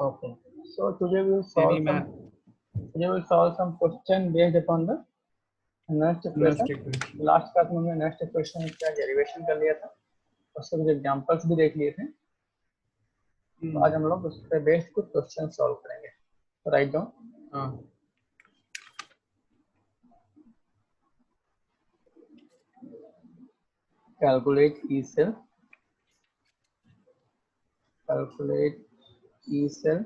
Okay. So today we will Any solve some question based upon the next next equation. equation. Last class में हमने next equation का derivation कर लिया था, उसके कुछ एग्जांपल्स भी देख लिए थे। तो आज हम लोग उस पे बेस्ड कुछ क्वेश्चन सॉल्व करेंगे। तो write down calculate E cell, calculate E cell,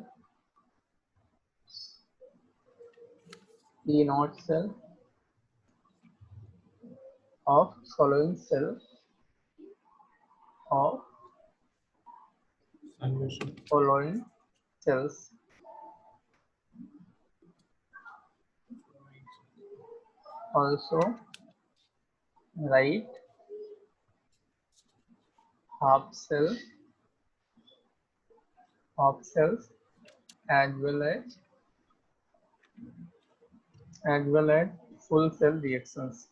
E naught cell of following cell of Solution. following cells. Also write half cells as well as full cell reactions.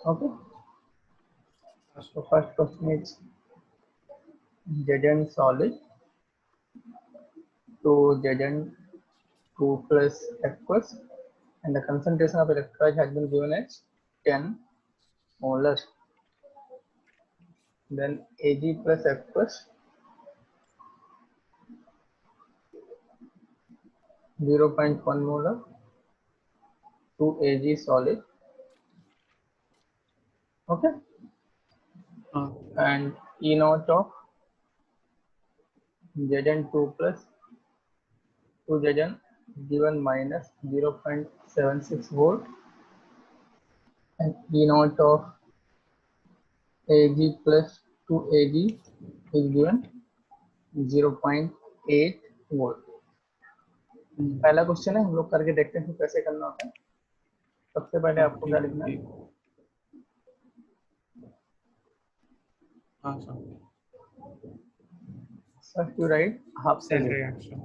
Okay. So first question is Zn solid to Zn2 plus aqueous, and the concentration of electrolyte has been given as 10 molar. Then Ag plus aqueous 0.1 molar to Ag solid. Okay. And E naught of Zn2 plus to Zn given minus 0.76 volt, and E naught of Ag plus to Ag is given 0.8 volt. पहला question है, हम लोग करके देखते हैं कैसे करना होता है। सबसे पहले आपको क्या लिखना है? First you write half cell reaction.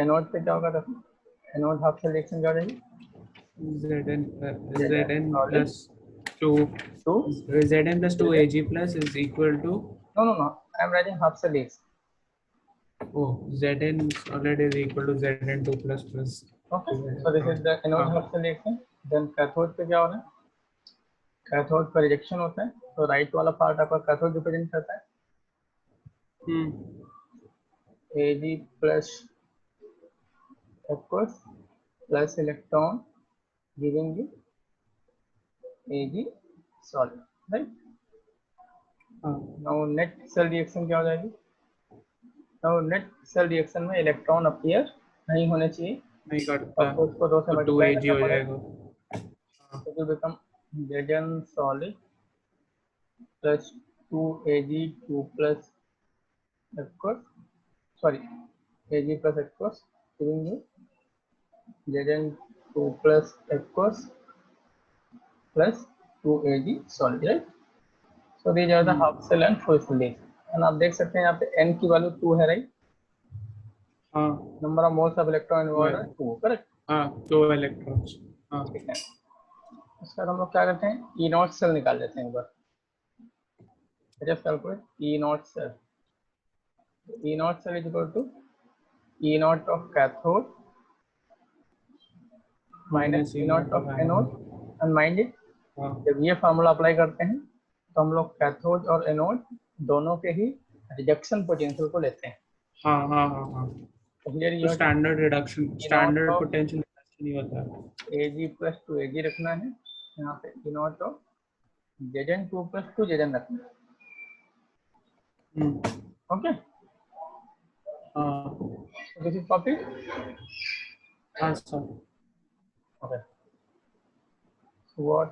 Anode पे क्या होगा? एनोड हाफ सेल रिएक्शन क्या हो जाएगी? Zn plus 2 Ag plus is equal to no I am writing half cell reaction. Zn solid is equal to Zn2 plus. Okay, so this is the anode half cell reaction. Then cathode पे क्या हो रहा है? Cathode पर rejection होता है, तो right वाला पार्ट आपका कैथोड रिप्रेजेंट करता है। Ag plus aqueous plus electron giving the Ag solid, right? Now net cell reaction क्या हो जाएगी? Now net cell reaction में इलेक्ट्रॉन अपीयर नहीं होने चाहिए, नहीं करता, और उसको 2 से मल्टीप्लाई Ag हो जाएगा। So it will become Zn solid plus 2Ag2 plus aqueous, sorry, Ag plus aqueous giving you Zn2 plus aqueous plus 2Ag solid, right? So these are the half cell and full cell reaction. And आप देख सकते हैं यहाँ पे N की value 2 है, right? Number of moles of electron involve है 2, correct? 2 electrons. ठीक है, उसका हम लोग क्या करते हैं? E naught सेल निकाल लेते हैं एक बार। Just calculate E naught cell. E naught cell is equal to E naught of cathode minus E naught of anode, and mind it, जब ये फार्मूला अप्लाई करते हैं तो हम लोग कैथोड और एनोड दोनों के ही रिडक्शन पोटेंशियल को लेते हैं। तो स्टैंडर्ड रिडक्शन, स्टैंडर्ड पोटेंशियल नहीं होता है। Ag plus 2Ag रखना है यहाँ पे, E naught of Zn2 plus 2 Zn रखना है। Okay, this is copy. Okay, so what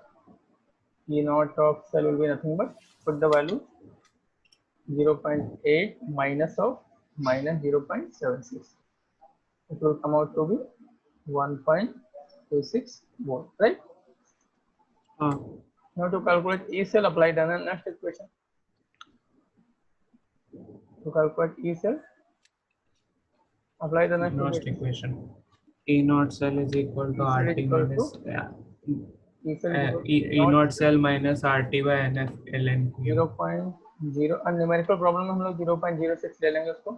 E naught of cell will be nothing but put the value 0.8 minus of minus 0.76. It will come out to be 1.26 volt, right? Now to calculate E cell, apply the next equation. To calculate E cell, apply the next equation. E naught cell is equal to RT minus E cell E naught cell minus RT by NF ln Q. 0.0 numerical problem में हम लोग 0.06 ले लेंगे उसको,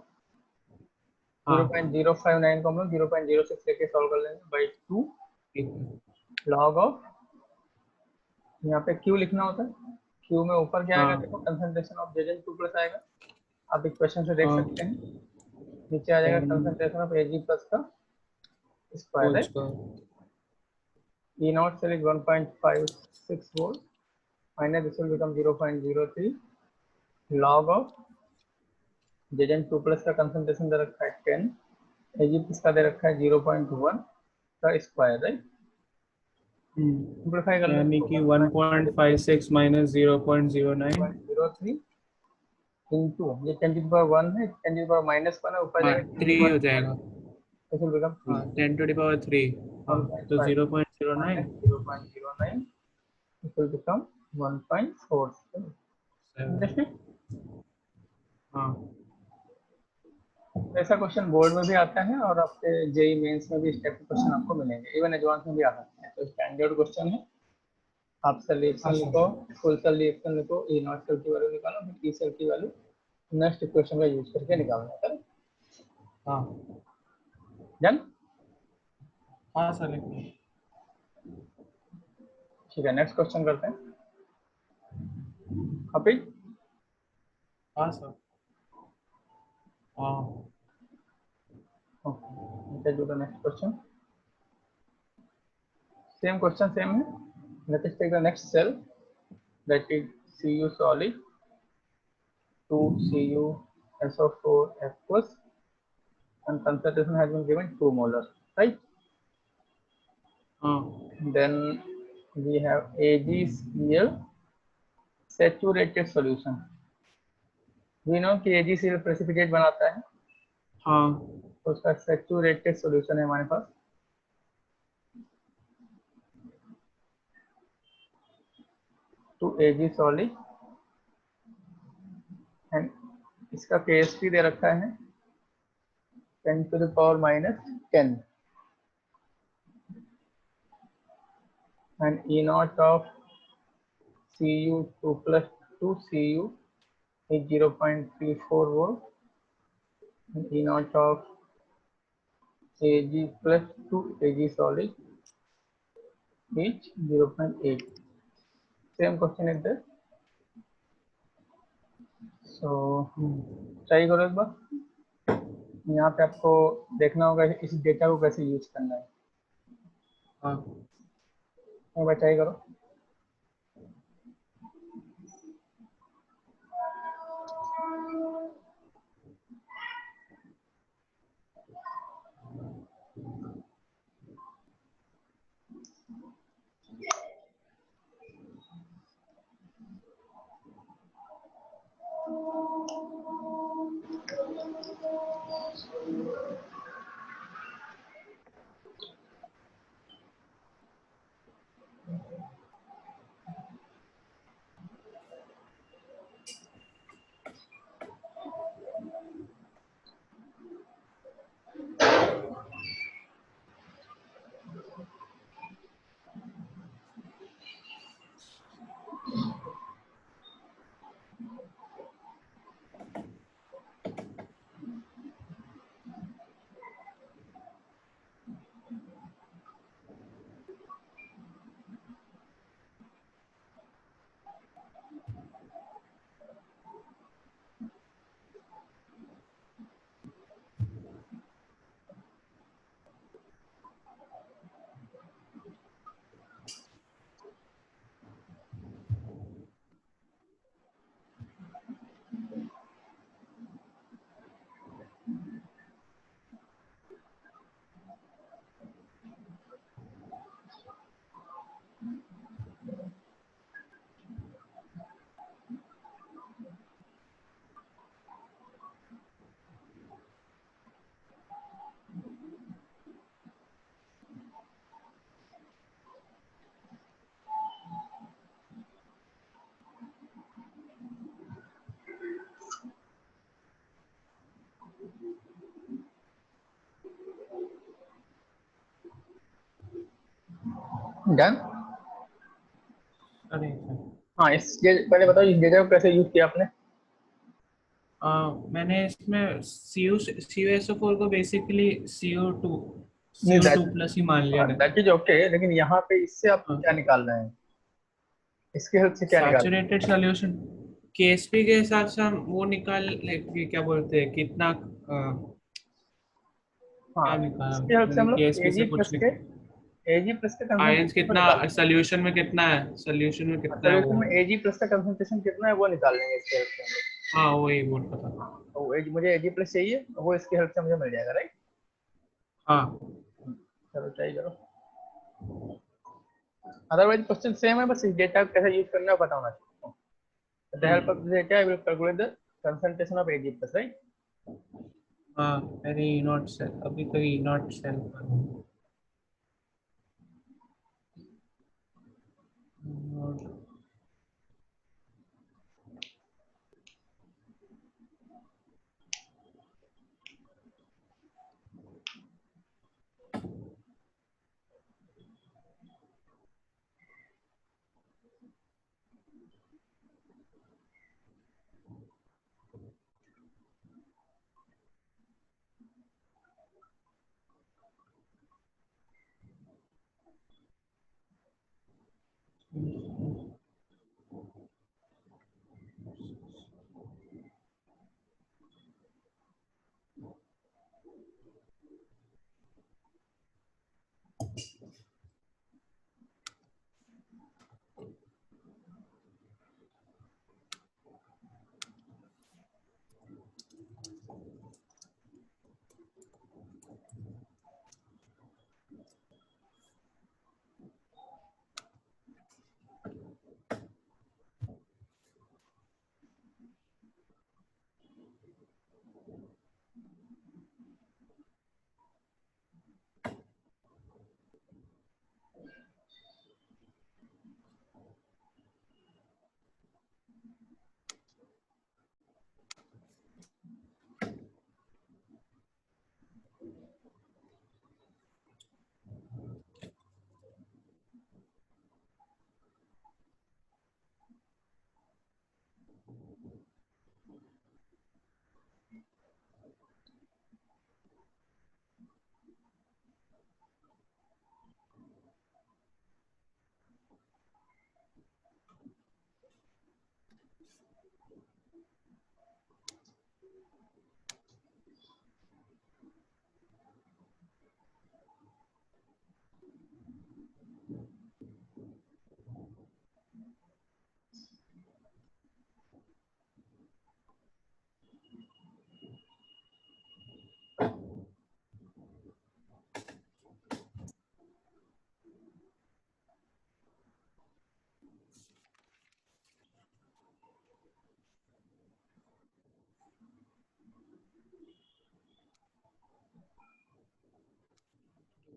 0.059 को हम लोग 0.06 लेके सॉल्व कर लेंगे बाई 2 लॉग ऑफ, यहाँ पे Q लिखना होता है, Q में ऊपर क्या आएगा देखो, कंसंट्रेशन ऑफ Zn 2+ आएगा, आप इक्वेशन से देख सकते हैं, नीचे आ जाएगा कंसंट्रेशन ऑफ Ag प्लस का स्क्वायर है, E naught cell is 1.56 volt minus this will become 0.03 log of Zn 2+ का कंसंट्रेशन दे रखा है 10, Ag प्लस का दे रखा है 0.1 का स्क्वायर, राइट। सिंपलीफाई कर यानी कि 1.56 minus 0.09 इनटू ये 10 to the power 1 है, 10 to the power -1 है, ऊपर जाएगा 3 हो जाएगा, it will become 3, 10 to the power 3, तो 0.09 0.09 it will become 1.47. Understand? हाँ, ऐसा क्वेश्चन बोर्ड में भी आता है और आपके जेई मेंस में भी इस टाइप के क्वेश्चन आपको मिलेंगे, इवन एडवांस में भी आ सकते हैं, तो स्टैंडर्ड क्वेश्चन है। आप सेल रिएक्शन लिखो, फुल सेल रिएक्शन लिखो, ई नॉट सेल की वैल्यू निकालो, फिर ई सेल की वैल्यू नेक्स्ट इक्वेशन का यूज करके निकालना है। हाँ, डन? हाँ सर, ठीक है, नेक्स्ट क्वेश्चन करते हैं। कॉपी? हाँ सर, हाँ, okay, do the next question. Same question, same है। Let us take the next cell, that is Cu solid 2CuSO4 F plus, and concentration has been given 2 molar, right? Then we have AgCl saturated solution. We know कि AgCl precipitate बनाता है, हाँ, तो उसका saturated solution है हमारे पास। to Ag solid and इसका KSP दे रखा है 10 to the power -10 and E naught of Cu2 plus 2 Cu is 0.34 volt and E naught of Ag plus 2 Ag solid is 0.8. Same question is there. So try करो एक बार, यहाँ पे आपको देखना होगा इस डेटा को कैसे यूज करना है, एक बार ट्राई करो। Done? हाँ इस पहले बताओ इस डेटा को कैसे यूज किया आपने? मैंने इसमें CuSO4 को बेसिकली CO2 नहीं CO2 प्लस ही मान लिया था। दैट इज ओके, लेकिन यहाँ पे इससे आप क्या निकाल रहे हैं, इसके हेल्प से क्या निकाल रहे हैं? सैचुरेटेड सॉल्यूशन KSP के हिसाब से हम वो निकाल क्या बोलते हैं कितना क्या हाँ निकाला इसके हेल्प से मैंने हम लोग KSP से कुछ नहीं। एजी प्लस का आयंस कंसंट्रेशन को कितना निकाल लेंगे। सोल्यूशन में कितना है, सोल्यूशन में कितना है सोल्यूशन वो। में एजी प्लस का कंसंट्रेशन कितना है वो निकाल लेंगे इसके हेल्प से हम लोग। हाँ वही बोल रहा था। तो मुझे एजी प्लस चाहिए, वो इसके हेल्प से मुझे मिल जाएगा, राइट? हाँ चलो ट्राई करो। अदरवाइज क्वेश्चन सेम है, बस इस डेटा को कैसे यूज करना है पता होना चाहिए। With the help of this data, I will calculate the concentration of Ag plus, right? हाँ अरे नॉट सेल अभी तो नॉट सेल पर हूँ।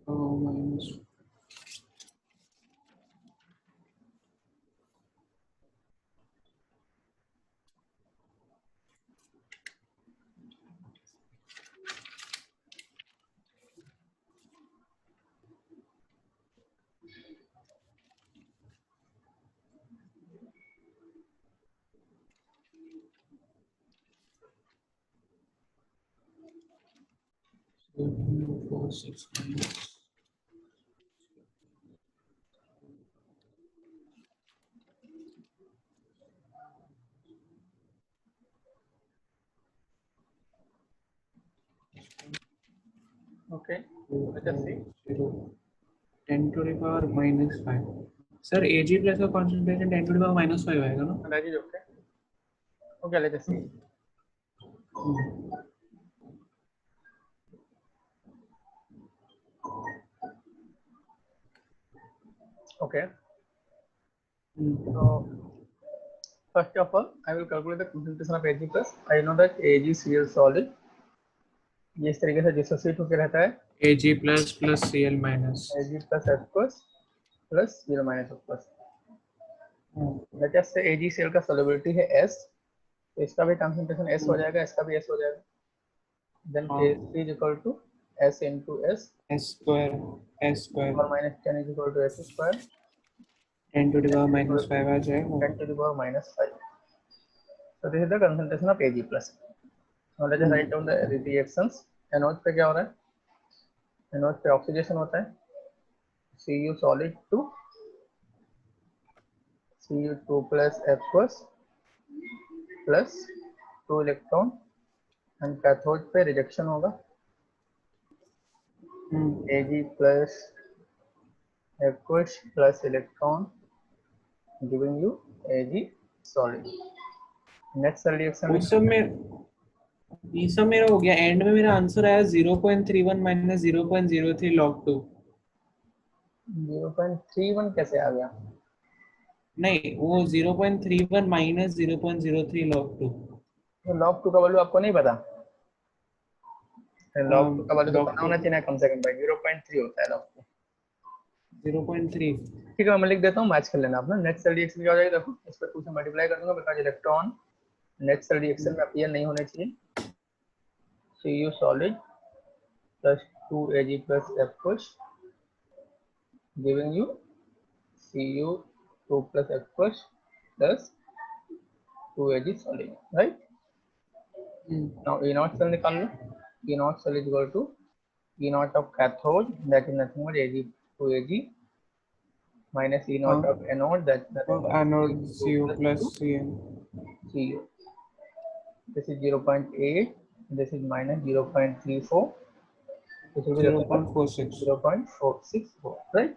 Minus four six minus Okay. Let us see. 10 to the power minus 5 sir Ag plus का concentration 10 to the power minus 5 आएगा ना। That is okay. Okay, let us see. Okay. So first of all, I will calculate the concentration of Ag plus. I know that AgCl solid ये इस तरीके से dissociate होकर रहता है। Ag plus plus Cl minus Ag plus aqueous plus Cl minus aqueous. Let us से AgCl का solubility है S, तो इसका भी कंसंट्रेशन S हो जाएगा, इसका भी S हो जाएगा। Then Kc is equal to S into S S square or minus 10 is equal to S square. 10 to the power minus 5 आ जाएगा. 10 to the power minus 5. So this is the concentration of Ag plus. Now let us write down the reactions. Anode पे क्या हो रहा है? Anode पे oxidation होता है Cu solid to Cu2 plus aqueous plus 2 electron and cathode पे rejection होगा Ag plus aqueous plus electron giving you Ag solid. Next reaction उस सब में ये सब मेरा हो गया. एंड में मेरा आंसर आया 0.31 minus 0.03 log 2. 0.31 कैसे आ गया? नहीं, वो 0.31 minus 0.03 log 2. तो log 2 का वैल्यू आपको नहीं पता? log 2 का वैल्यू तो log पता होना चाहिए ना कम से कम भाई. 0.3 होता है log 2. 0.3. ठीक है, मैं लिख देता हूँ, मैच कर लेना अपना. नेक्स्ट रिएक्शन क्या हो जाएगा? देखो इस पर 2 से मल्टीप्लाई कर दूंगा बिकॉज इलेक्ट्रॉन नेक्स्ट रिएक्शन में अपीयर नहीं होने चाहिए. Cu solid plus 2Ag plus aqueous giving you Cu2 plus aqueous plus 2Ag solid, right? Now E naught cell निकाल लो. E naught cell is equal to E naught of cathode, that is nothing but Ag 2Ag minus E naught of anode, that is nothing but Anode Cu plus Cn. Cu. This is 0.8. This is minus 0.34. This will be 0.46. 0.464, right?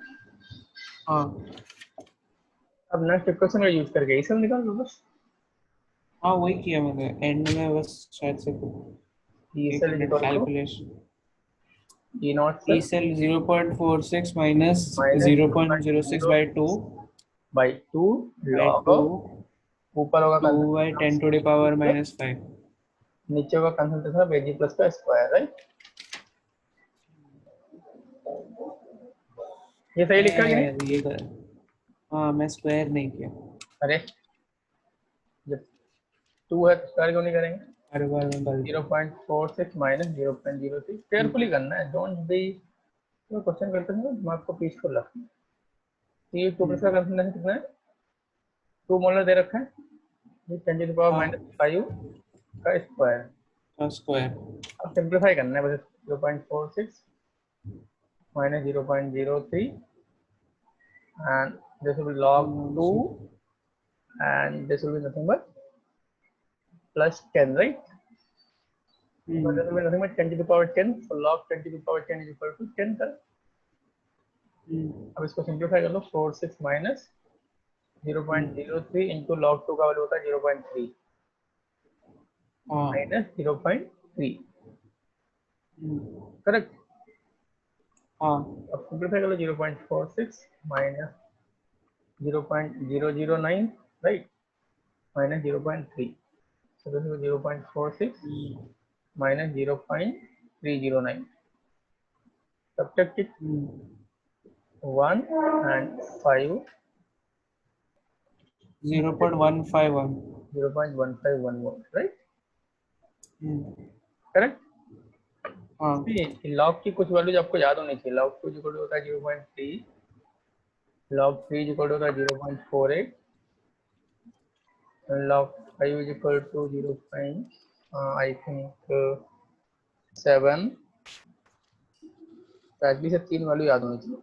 हाँ अब next equation का use करके E cell निकाल लो बस. हाँ वही किया मैंने. एंड में बस शायद से E cell is equal to calculation. E naught E cell 0.46 minus minus 0.06 by 2 by 2 by log 2 ऊपर होगा 2 by 10 to the power minus 5. नीचे होगा कंसंट्रेशन ऑफ Ag प्लस का स्क्वायर, राइट? ये सही लिखा कि नहीं? ये हाँ मैं स्क्वायर नहीं किया. अरे जब 2 है तो स्क्वायर क्यों नहीं करेंगे? हर बार में गलत. 0.46 माइनस 0.03. केयरफुली करना है, डोंट बी क्वेश्चन करते हैं दिमाग को पीसफुल रखना. ये 2 प्लस का कंसंट्रेशन कितना है? 2 मोलर दे रखा है. ये 10 टू द पावर माइनस 5 का स्क्वायर. स्क्वायर अब सिंपलीफाई करना है बस. 0.46 minus 0.03 and this will be log 2 and this will be nothing but plus 10, right? So this will be nothing but 10 to the power 10. So log 10 to the power 10 is equal to 10 कर. अब इसको simplify कर लो. 46 minus 0.03 into log 2 का value होता है 0.3 minus 0.3. Correct? हाँ अब simplify कर लो. 0.46 minus 0.009, right? Minus 0.3. So this is 0.46 minus 0.309. Subtract it. 1 and 5. 0.151. 0.151 more, right? Correct? हाँ log की कुछ वैल्यूज आपको याद होनी चाहिए. log 2 इक्वल होता है 0.3. log 3 इक्वल होता है 0.48. log 5 is equal to 0. I think 7. At least 3 value याद होनी चाहिए.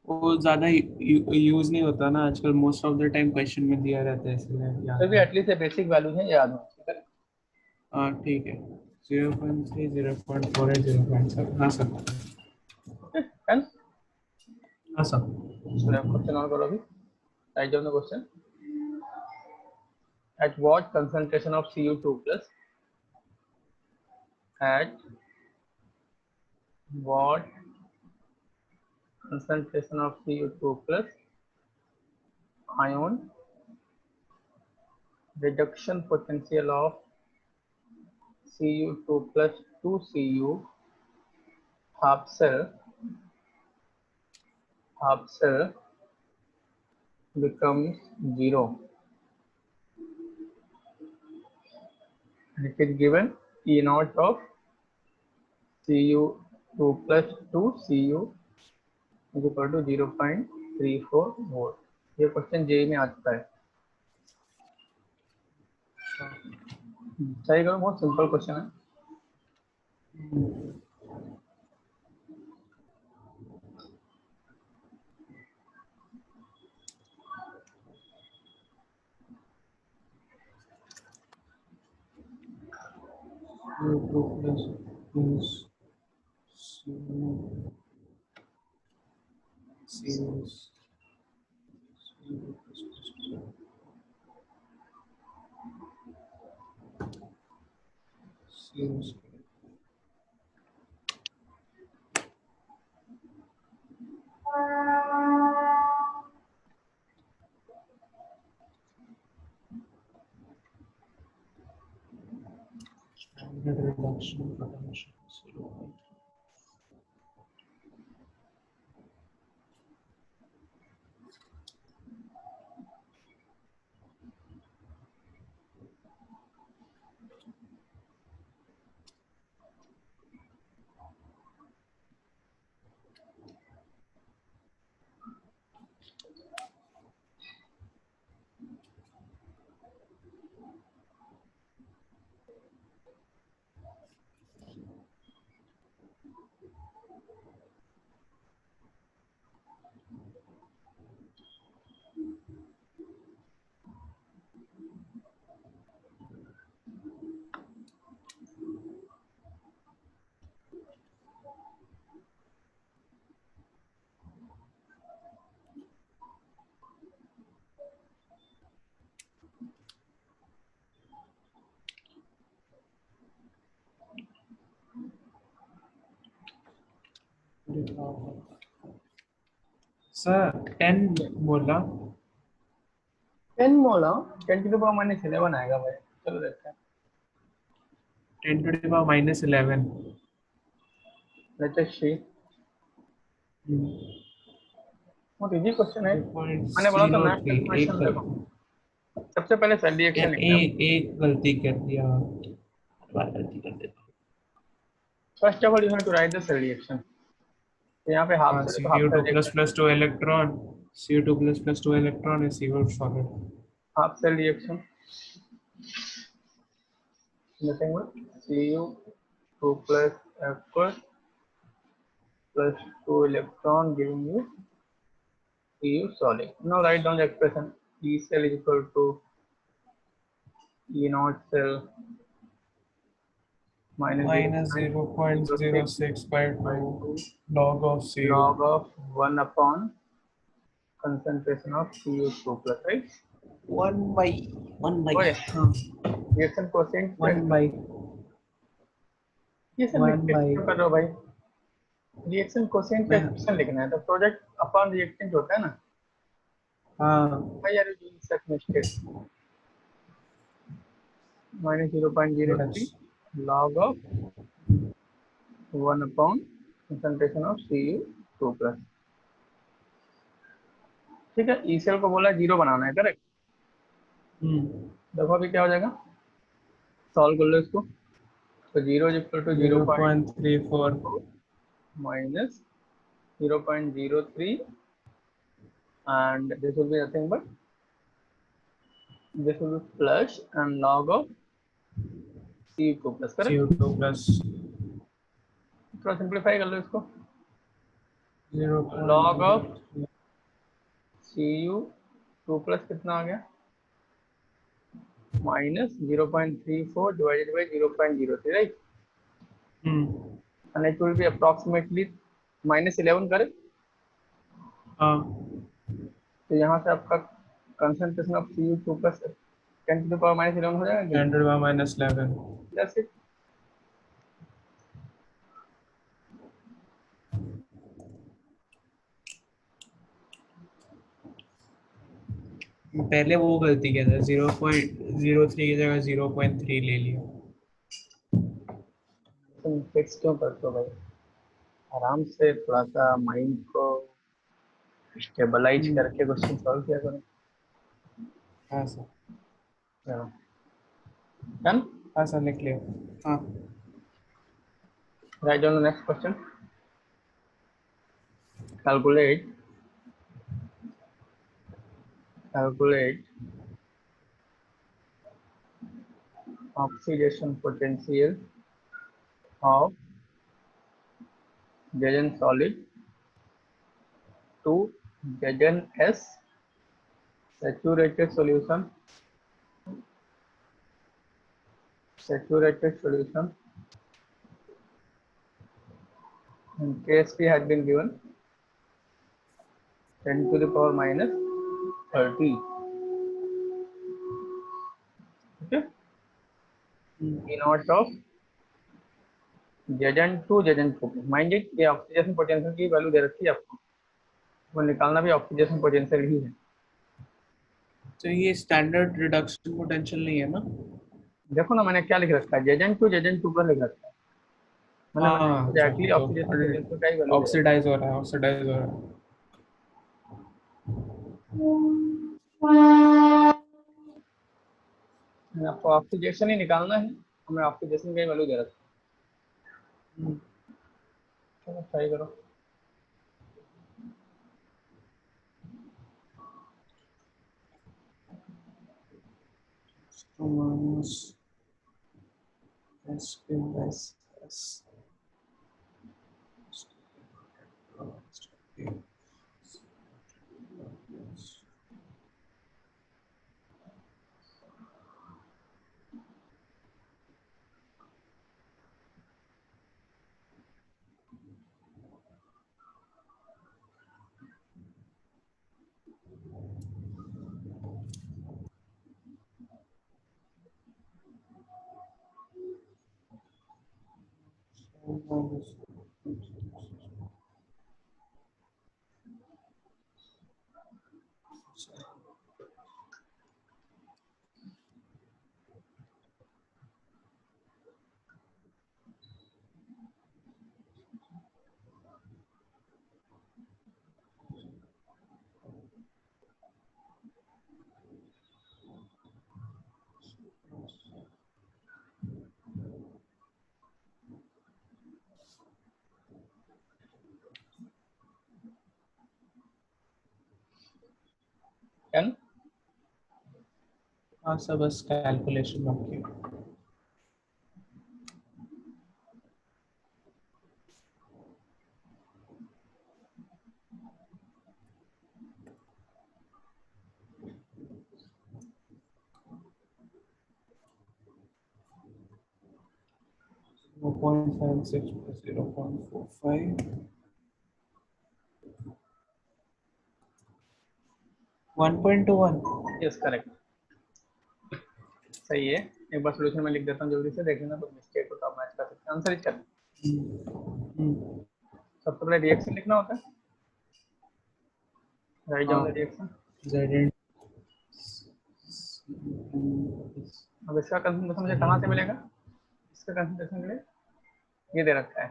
वो ज्यादा यूज नहीं होता ना आजकल. Most of the time question में दिया रहता है इसलिए तो भी एटलीस्ट बेसिक वैल्यूज हैं याद होनी चाहिए. हाँ ठीक है. 0.3 0.48 0.7. हाँ सर. Okay done. हाँ सर. क्वेश्चन ऑन करो अभी. Right down the question. At what concentration of Cu2 plus? At what concentration of Cu2 plus ion reduction potential of Cu2 plus 2Cu half cell becomes 0. It is given E naught of Cu2 plus 2Cu is equal to 0.34 volt. ये question JEE में आ चुका है। सही करो, बहुत simple question है। हम्म। 2 plus is standard reduction potential 0. Sir 10 बोला 10 बोला, 10 टू द पावर माइनस 11 आएगा भाई। चलो देखते हैं। 10 to the power minus 11. Let's see. बहुत इजी क्वेश्चन है। मैंने बोला था नेक्स्ट 0.03 क्वेश्चन देखो। सबसे पहले सेल रिएक्शन लिखना है। एक गलती कर दिया, बार गलती कर देता। First of all you have to write the cell reaction. तो यहाँ पे हाफ सेल, तो half CO2 cell plus 2 electron, CO2 plus 2 electron is CO solid. Half cell reaction nothing but Cu2 plus F plus 2 electron giving you Cu solid. Now write down the expression. E cell is equal to E naught cell minus 0.06 by 2 log of CO. log of 1 upon concentration of Cu2 plus, right? 1 by 1 by Okay. Reaction quotient 1 by ये सब 1 by क्यों कर रहे हो भाई? Reaction quotient का expression लिखना है, तो प्रोडक्ट अपॉन रिएक्टेंट होता है ना। हाँ भाई यार doing such mistake. minus 0.03 log of 1 upon concentration of Cu2 plus। ठीक है, ई सेल को बोला 0 बनाना है, करेक्ट। देखो अभी क्या हो जाएगा, सॉल्व कर लो इसको। तो 0 is equal to 0.34 minus 0.03 and this will be nothing but this will be plus and log of Cu2 plus, correct। CO2 plus थोड़ा सिंप्लीफाई कर लो इसको। 0. log of Cu2 plus कितना आ गया, minus 0.34 divided by 0.03, right. and it will be approximately -11, correct. हाँ तो यहाँ से आपका concentration of Cu2 plus 10 to the power -11 हो जाएगा। 10 to the power minus 11. That's it। पहले वो गलती किया था, 0.03 की जगह 0.3 ले लिया। तुम फिक्स क्यों करते हो भाई? आराम से थोड़ा सा माइंड को स्टेबलाइज करके क्वेश्चन सॉल्व किया करो। हाँ सर, डन। हाँ सर लिख लिया। हाँ right down the next question. calculate oxidation potential of Zn solid to Zns saturated solution and Ksp had been given 10 to the power minus 30. Okay, E naught of Zn2 Zn2. Mind it, ये oxidation potential की value दे रखी है आपको, वो निकालना भी oxidation potential ही है। तो ये स्टैंडर्ड रिडक्शन पोटेंशियल नहीं है ना? देखो ना मैंने क्या लिख रखा है, Zn2 पर लिख रखा है मैंने, हाँ एग्जैक्टली ऑक्सीडेशन पोटेंशियल का ही वैल्यू ऑक्सीडाइज हो रहा है, ऑक्सीडाइज हो रहा है। आपको ऑक्सीडेशन ही निकालना है, हमें ऑक्सीडेशन का ही वैल्यू दे रखा है। चलो ट्राई करो। minus S plus S. Done? हाँ सर, बस कैलकुलेशन बाकी है। वो 0.56 plus 0.45 1.21। यस करेक्ट, सही है। एक बार सॉल्यूशन में लिख देता हूँ जल्दी से, देख लेना तो मिस्टेक हो तो आप मैच कर सकते हैं। Answer is correct. सबसे पहले रिएक्शन लिखना होता है, right down the reaction. Zn अब इसका कंसंट्रेशन मुझे कहाँ से मिलेगा, इसका कंसंट्रेशन के लिए ये दे रखा है।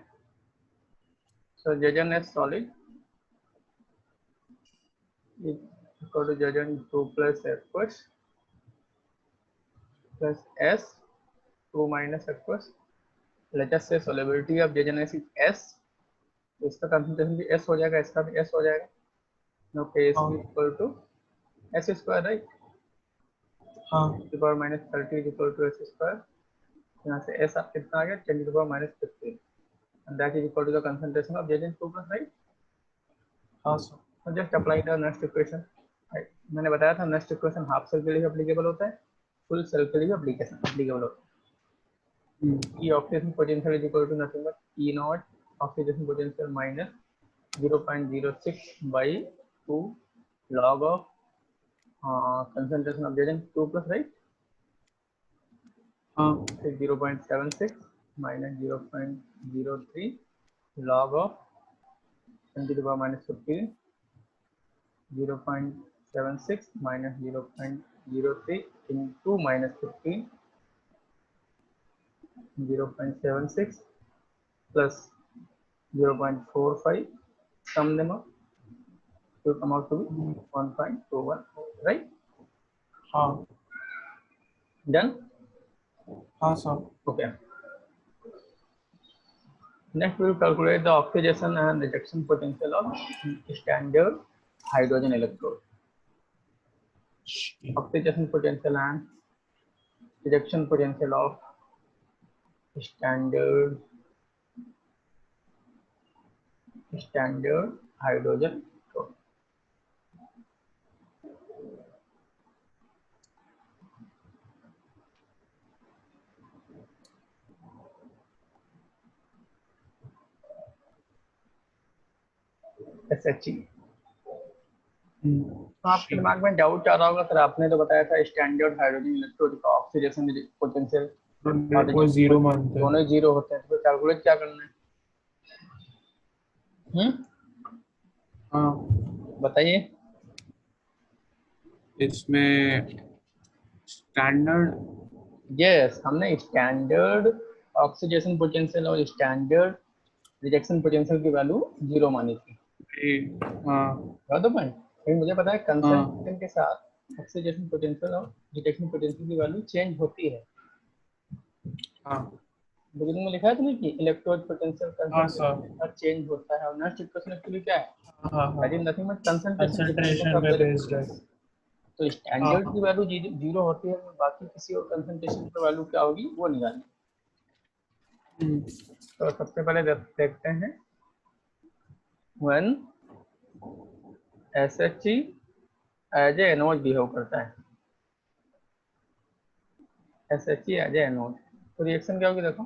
So Zn solid equal to Zn2 plus aqueous plus S2 minus aqueous. Let us say solubility of Zn is S, तो इसका कंसंट्रेशन भी S हो जाएगा, इसका भी S हो जाएगा। No Ksp equal to S square, right? हाँ, 10 to the power minus 30 is equal to S square. यहाँ से S आप कितना आ गया, 10 to the power minus 15, and that is equal to the concentration of Zn2 plus, right? हाँ sir. So just apply the next equation. Right? मैंने बताया था next equation half cell के लिए एप्लीकेबल होता है, फुल सेल के लिए एप्लीकेबल होता है। E oxidation potential is equal to nothing but E naught oxidation potential minus 0.06 by 2 log of concentration of Zn2 plus, right? हाँ, 0.76 minus 0.03 log of 10 to the power minus 15, 0.76 minus 0.03 into minus 15, 0.76 plus 0.45, sum them up to come out to be 1.21, right? हाँ, Done? हाँ sir. Okay. Next, we will calculate the oxidation and rejection potential of standard hydrogen electrode. Oxidation potential and rejection potential of standard hydrogen electrode. SHE. तो आपके दिमाग में doubt आ रहा होगा sir, आपने तो बताया था स्टैंडर्ड हाइड्रोजन इलेक्ट्रोड का ऑक्सीडेशन पोटेंशियल वो जीरो मानते हैं। दोनों ही जीरो होते हैं, तो कैलकुलेट क्या करना है? हाँ बताइए। इसमें स्टैंडर्ड, यस, हमने स्टैंडर्ड ऑक्सीडेशन पोटेंशियल और स्टैंडर्ड रिजेक्शन पोटेंशियल की वैल्यू जीरो मानी थी। हाँ तो पॉइंट फिर मुझे पता है कंसंट्रेशन के साथ ऑक्सीडेशन पोटेंशियल और रिजेक्शन पोटेंशियल की वैल्यू चेंज होती है। हाँ बिगिनिंग में लिखा है तुमने कि इलेक्ट्रोड पोटेंशियल हाँ कंसंट्रेशन चेंज होता है, और नेक्स्ट इक्वेशन एक्चुअली क्या है? हाँ that is nothing but concentration पे बेस्ड है। तो स्टैंडर्ड की वैल्यू जीरो होती है, बाकी किसी और कंसंट्रेशन पर वैल्यू क्या होगी वो निकालनी। तो सबसे पहले देखते हैं when SHE as a anode behave करता है। SHE एज ए एनोड, तो रिएक्शन क्या होगी देखो,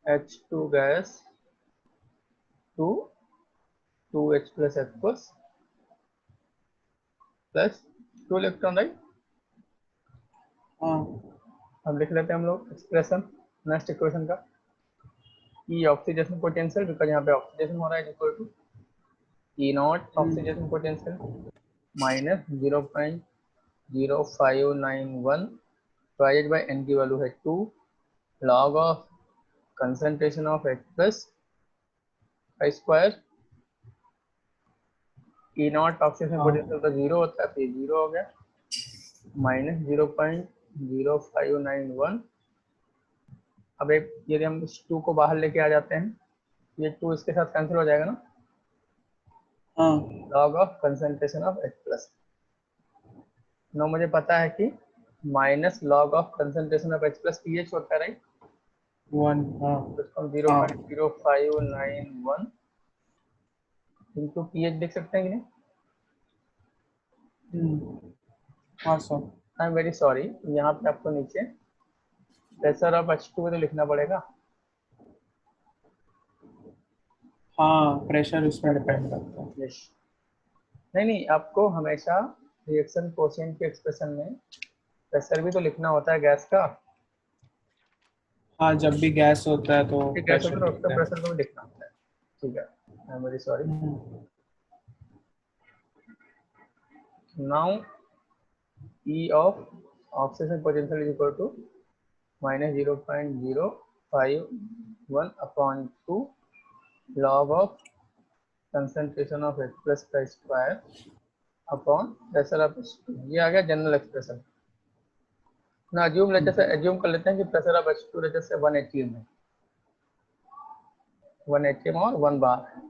H2 gas to 2H plus aqueous plus 2 electron, right. अब लिख लेते हैं हम लोग एक्सप्रेशन नेक्स्ट इक्वेशन का, ई ऑक्सीडेशन पोटेंशियल, बिकॉज यहाँ पे ऑक्सीडेशन हो रहा है, equal to E naught oxidation potential minus 0.0591 divided by n की वैल्यू है 2 log of concentration of H plus का square. E naught oxidation potential तो जीरो होता है, फिर जीरो हो गया, माइनस 0.0591। अब एक यदि हम इस 2 को बाहर लेके आ जाते हैं, ये 2 इसके साथ कैंसिल हो जाएगा ना, log of concentration of H plus. No मुझे पता है कि minus log of concentration of H plus pH होता है, राइट। 1 तो इसको 0.0591 इंटू pH देख सकते हैं कि नहीं? हाँ sir. I am very sorry, यहाँ पे आपको नीचे प्रेशर ऑफ H2 तो लिखना पड़ेगा। हाँ प्रेशर इसमें डिपेंड करता है। यस, नहीं आपको हमेशा रिएक्शन कोएफिशिएंट के एक्सप्रेशन में प्रेशर भी तो लिखना होता है गैस का। हाँ जब भी गैस होता है तो गैस होता है प्रेशर तो उसका लिखते हैं। प्रेशर को भी लिखना होता है, ठीक है। I am very sorry. Now E of oxidation potential is equal to minus 0.051 upon 2 log of concentration of H plus का square upon pressure of H2। ये आ गया जनरल एक्सप्रेशन ना। अज्यूम लेते से अज्यूम कर लेते हैं कि प्रेशर ऑफ H2 लेते से 1 atm है, 1 atm और 1 बार है,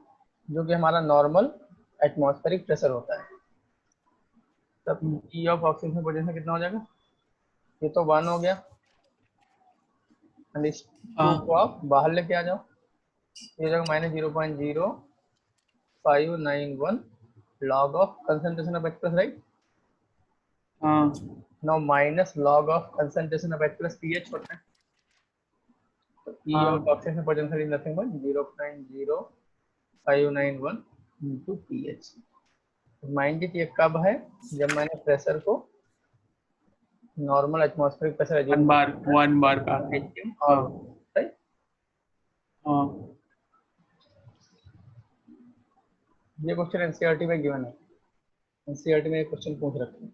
जो कि हमारा नॉर्मल एटमॉस्फेरिक प्रेशर होता है। तब E ऑफ ऑक्सीजन पोटेंशियल कितना हो जाएगा? ये तो 1 हो गया, एंड इस 2 को आप बाहर लेके आ जाओ, ये जगह minus 0.0591 log of concentration of H plus, right? Now minus log of concentration of H plus pH होता है, तो E of oxidation potential is nothing but 0.0591 into pH। Mind ये कब है? जब मैंने प्रेशर को normal atmospheric pressure one bar का और राइट। ये क्वेश्चन एनसीईआरटी में गिवन है, एनसीईआरटी में एक क्वेश्चन पूछ रखे हैं।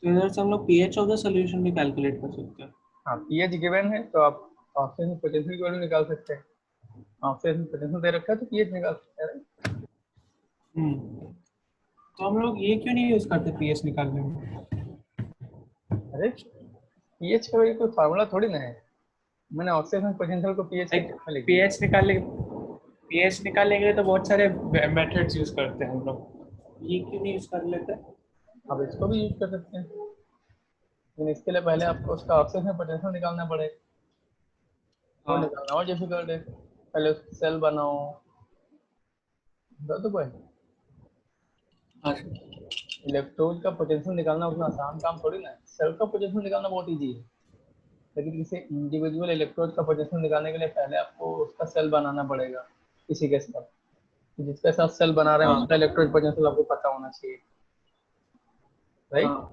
तो इधर से हम लोग pH ऑफ द सॉल्यूशन भी कैलकुलेट कर सकते हैं। हाँ pH गिवन है तो आप ऑक्सीजन पोटेंशियल की वैल्यू निकाल सकते हैं। ऑक्सीजन पोटेंशियल दे रखा है तो pH निकाल सकते हैं। तो हम लोग ये क्यों नहीं यूज करते पीएच निकालने में? अरे पीएच का भी कोई फार्मूला थोड़ी ना है, मैंने ऑक्सीजन पोटेंशियल को पीएच के लाइक टर्म में लिख दिया। पीएच निकालने के लिए तो बहुत सारे मेथड्स यूज करते हैं हम लोग, ये क्यों नहीं यूज कर लेते? अब इसको भी यूज कर सकते हैं, लेकिन इसके लिए पहले आपको उसका ऑक्सीजन पोटेंशियल निकालना पड़ेगा, वो हाँ निकालना और डिफिकल्ट है। पहले सेल बनाओ, तो कोई हाँ इलेक्ट्रोड का पोटेंशियल निकालना उतना आसान काम थोड़ी ना है। सेल का पोटेंशियल निकालना बहुत इजी है, लेकिन किसी इंडिविजुअल इलेक्ट्रोड का पोटेंशियल निकालने के लिए पहले आपको उसका सेल बनाना पड़ेगा किसी के साथ। जिसके साथ सेल बना रहे हैं हाँ उसका इलेक्ट्रोड पोटेंशियल आपको पता होना चाहिए, राइट। हाँ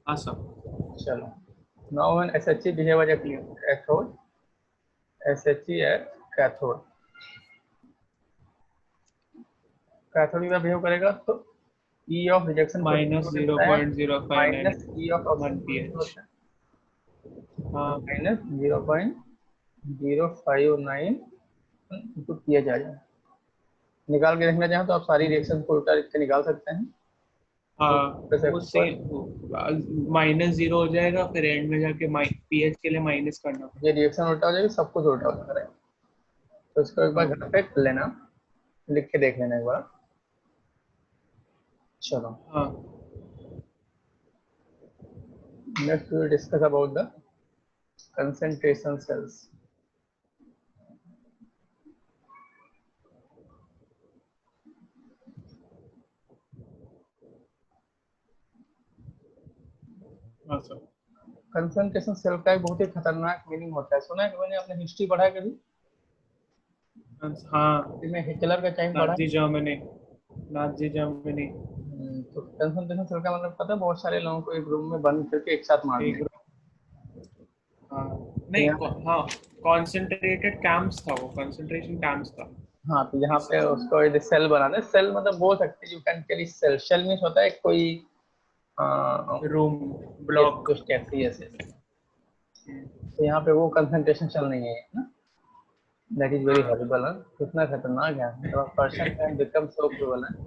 हाँ सर। चलो, now when SHE behave as a cathode, SHE at cathode, cathode का बिहेव करेगा तो E of rejection minus potential zero होता है point zero five nine minus E of one oxygen P potential H. होता है हाँ minus 0.059 into किया जाएगा। निकाल के देखना चाहें तो आप सारी रिएक्शन को उल्टा लिख के निकाल सकते हैं। तो हाँ, जैसे वो सेम माइनस जीरो हो जाएगा, फिर एंड में जाके पीएच के लिए माइनस करना पड़ेगा। ये रिएक्शन उल्टा हो जाएगी, सब कुछ उल्टा हो जाएगा। तो इसको एक बार हाँ घर पे कर लेना, लिख के देख लेना एक बार। चलो, हाँ next we will discuss about the concentration cells. हाँ सर। कंसंट्रेशन सेल का एक बहुत ही खतरनाक मीनिंग होता है, सुना है कि मैंने अपने हिस्ट्री पढ़ा है कभी? हाँ, इसमें हिटलर का टाइम पढ़ा नाजी है। Germany, Nazi Germany. तो कंसंट्रेशन सेल का मतलब पता है, बहुत सारे लोगों को एक रूम में बंद करके एक साथ मार एक दिया। हाँ तो नहीं यहाँ पे हाँ, कॉन्सेंट्रेटेड कैंप्स था, वो कंसंट्रेशन कैंप्स था। हाँ, तो यहाँ पे इस- उसको यदि सेल बनाना है, सेल मतलब बोल सकते हैं you can tell cell, shell means होता है कोई रूम, यस ब्लॉक। कुछ कैसे यस यस। तो यहाँ पे वो कंसंट्रेशन सेल नहीं है ना, दैट इज वेरी हाँ हॉरिबल। कितना खतरनाक है, मतलब person can become so cruel है कि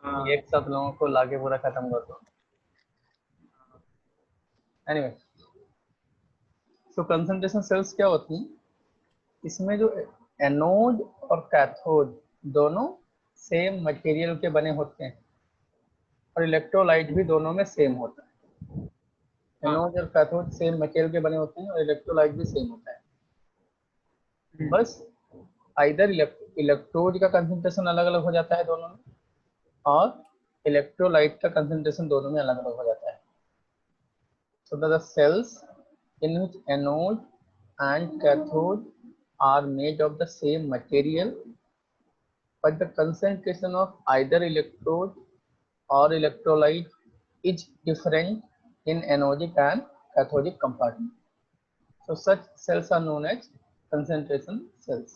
हाँ एक साथ लोगों को लाके पूरा खत्म कर दो। एनीवे, सो कंसंट्रेशन सेल्स क्या होती हैं, इसमें जो एनोड और कैथोड दोनों सेम मटेरियल के बने होते हैं, और इलेक्ट्रोलाइट भी दोनों में सेम होता है। हाँ। एनोड और कैथोड सेम मटेरियल के बने होते हैं और इलेक्ट्रोलाइट भी सेम होता है। बस आइदर इलेक्ट्रोड का कंसंट्रेशन अलग अलग हो जाता है दोनों में, और इलेक्ट्रोलाइट का कंसंट्रेशन दोनों में अलग अलग हो जाता है। So the cells in which anode and cathode are made of the same material, but the concentration of either electrode or electrolyte is different in anodic and cathodic compartment. So such cells are known as concentration cells,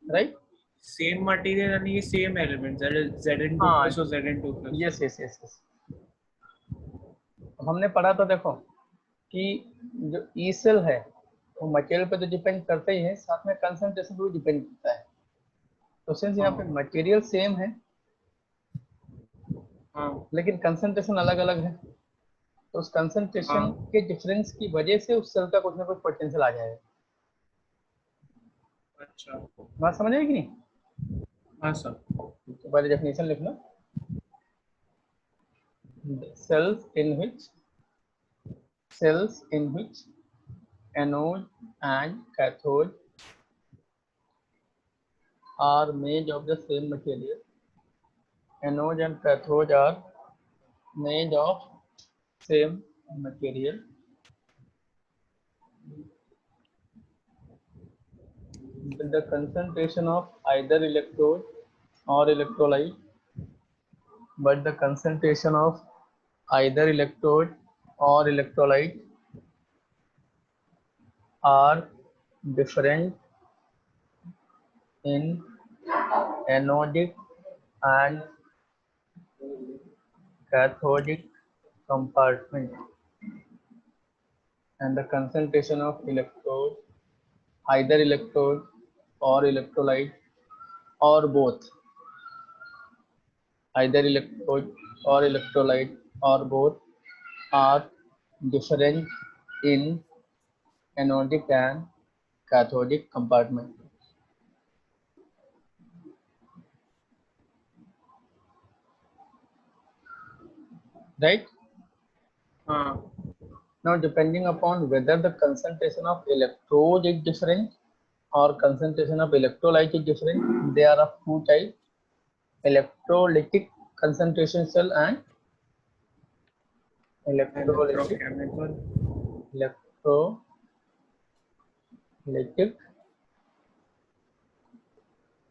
right? Same material यानी कि same element, Zn2 हाँ, plus और Zn2 plus. Yes yes yes yes. हमने पढ़ा तो देखो कि जो ई सेल है वो मटेरियल पे तो डिपेंड करते ही है, साथ में कंसंट्रेशन पे भी डिपेंड करता है। तो सिंस यहाँ पे हाँ मटेरियल सेम है हाँ लेकिन कंसंट्रेशन अलग अलग है, तो उस हाँ। कंसंट्रेशन के डिफरेंस की वजह से उस सेल का कुछ ना कुछ पोटेंशियल आ जाएगा। अच्छा। बात समझ आएगी नहीं? हाँ सर। तो पहले डेफिनेशन लिख लो। cells in which cells in which anode and cathode are made of the same material. Anode and cathode are made of same material. With the concentration of either electrode or electrolyte, but the concentration of either electrode or electrolyte are different in anodic and cathodic compartment, and the concentration of electrode, either electrode or electrolyte or both, either electrode or electrolyte or both are different in anodic and cathodic compartment. Right? Now, depending upon whether the concentration of electrode is different or concentration of electrolyte is different, there are two types: electrolytic concentration cell and electrolytic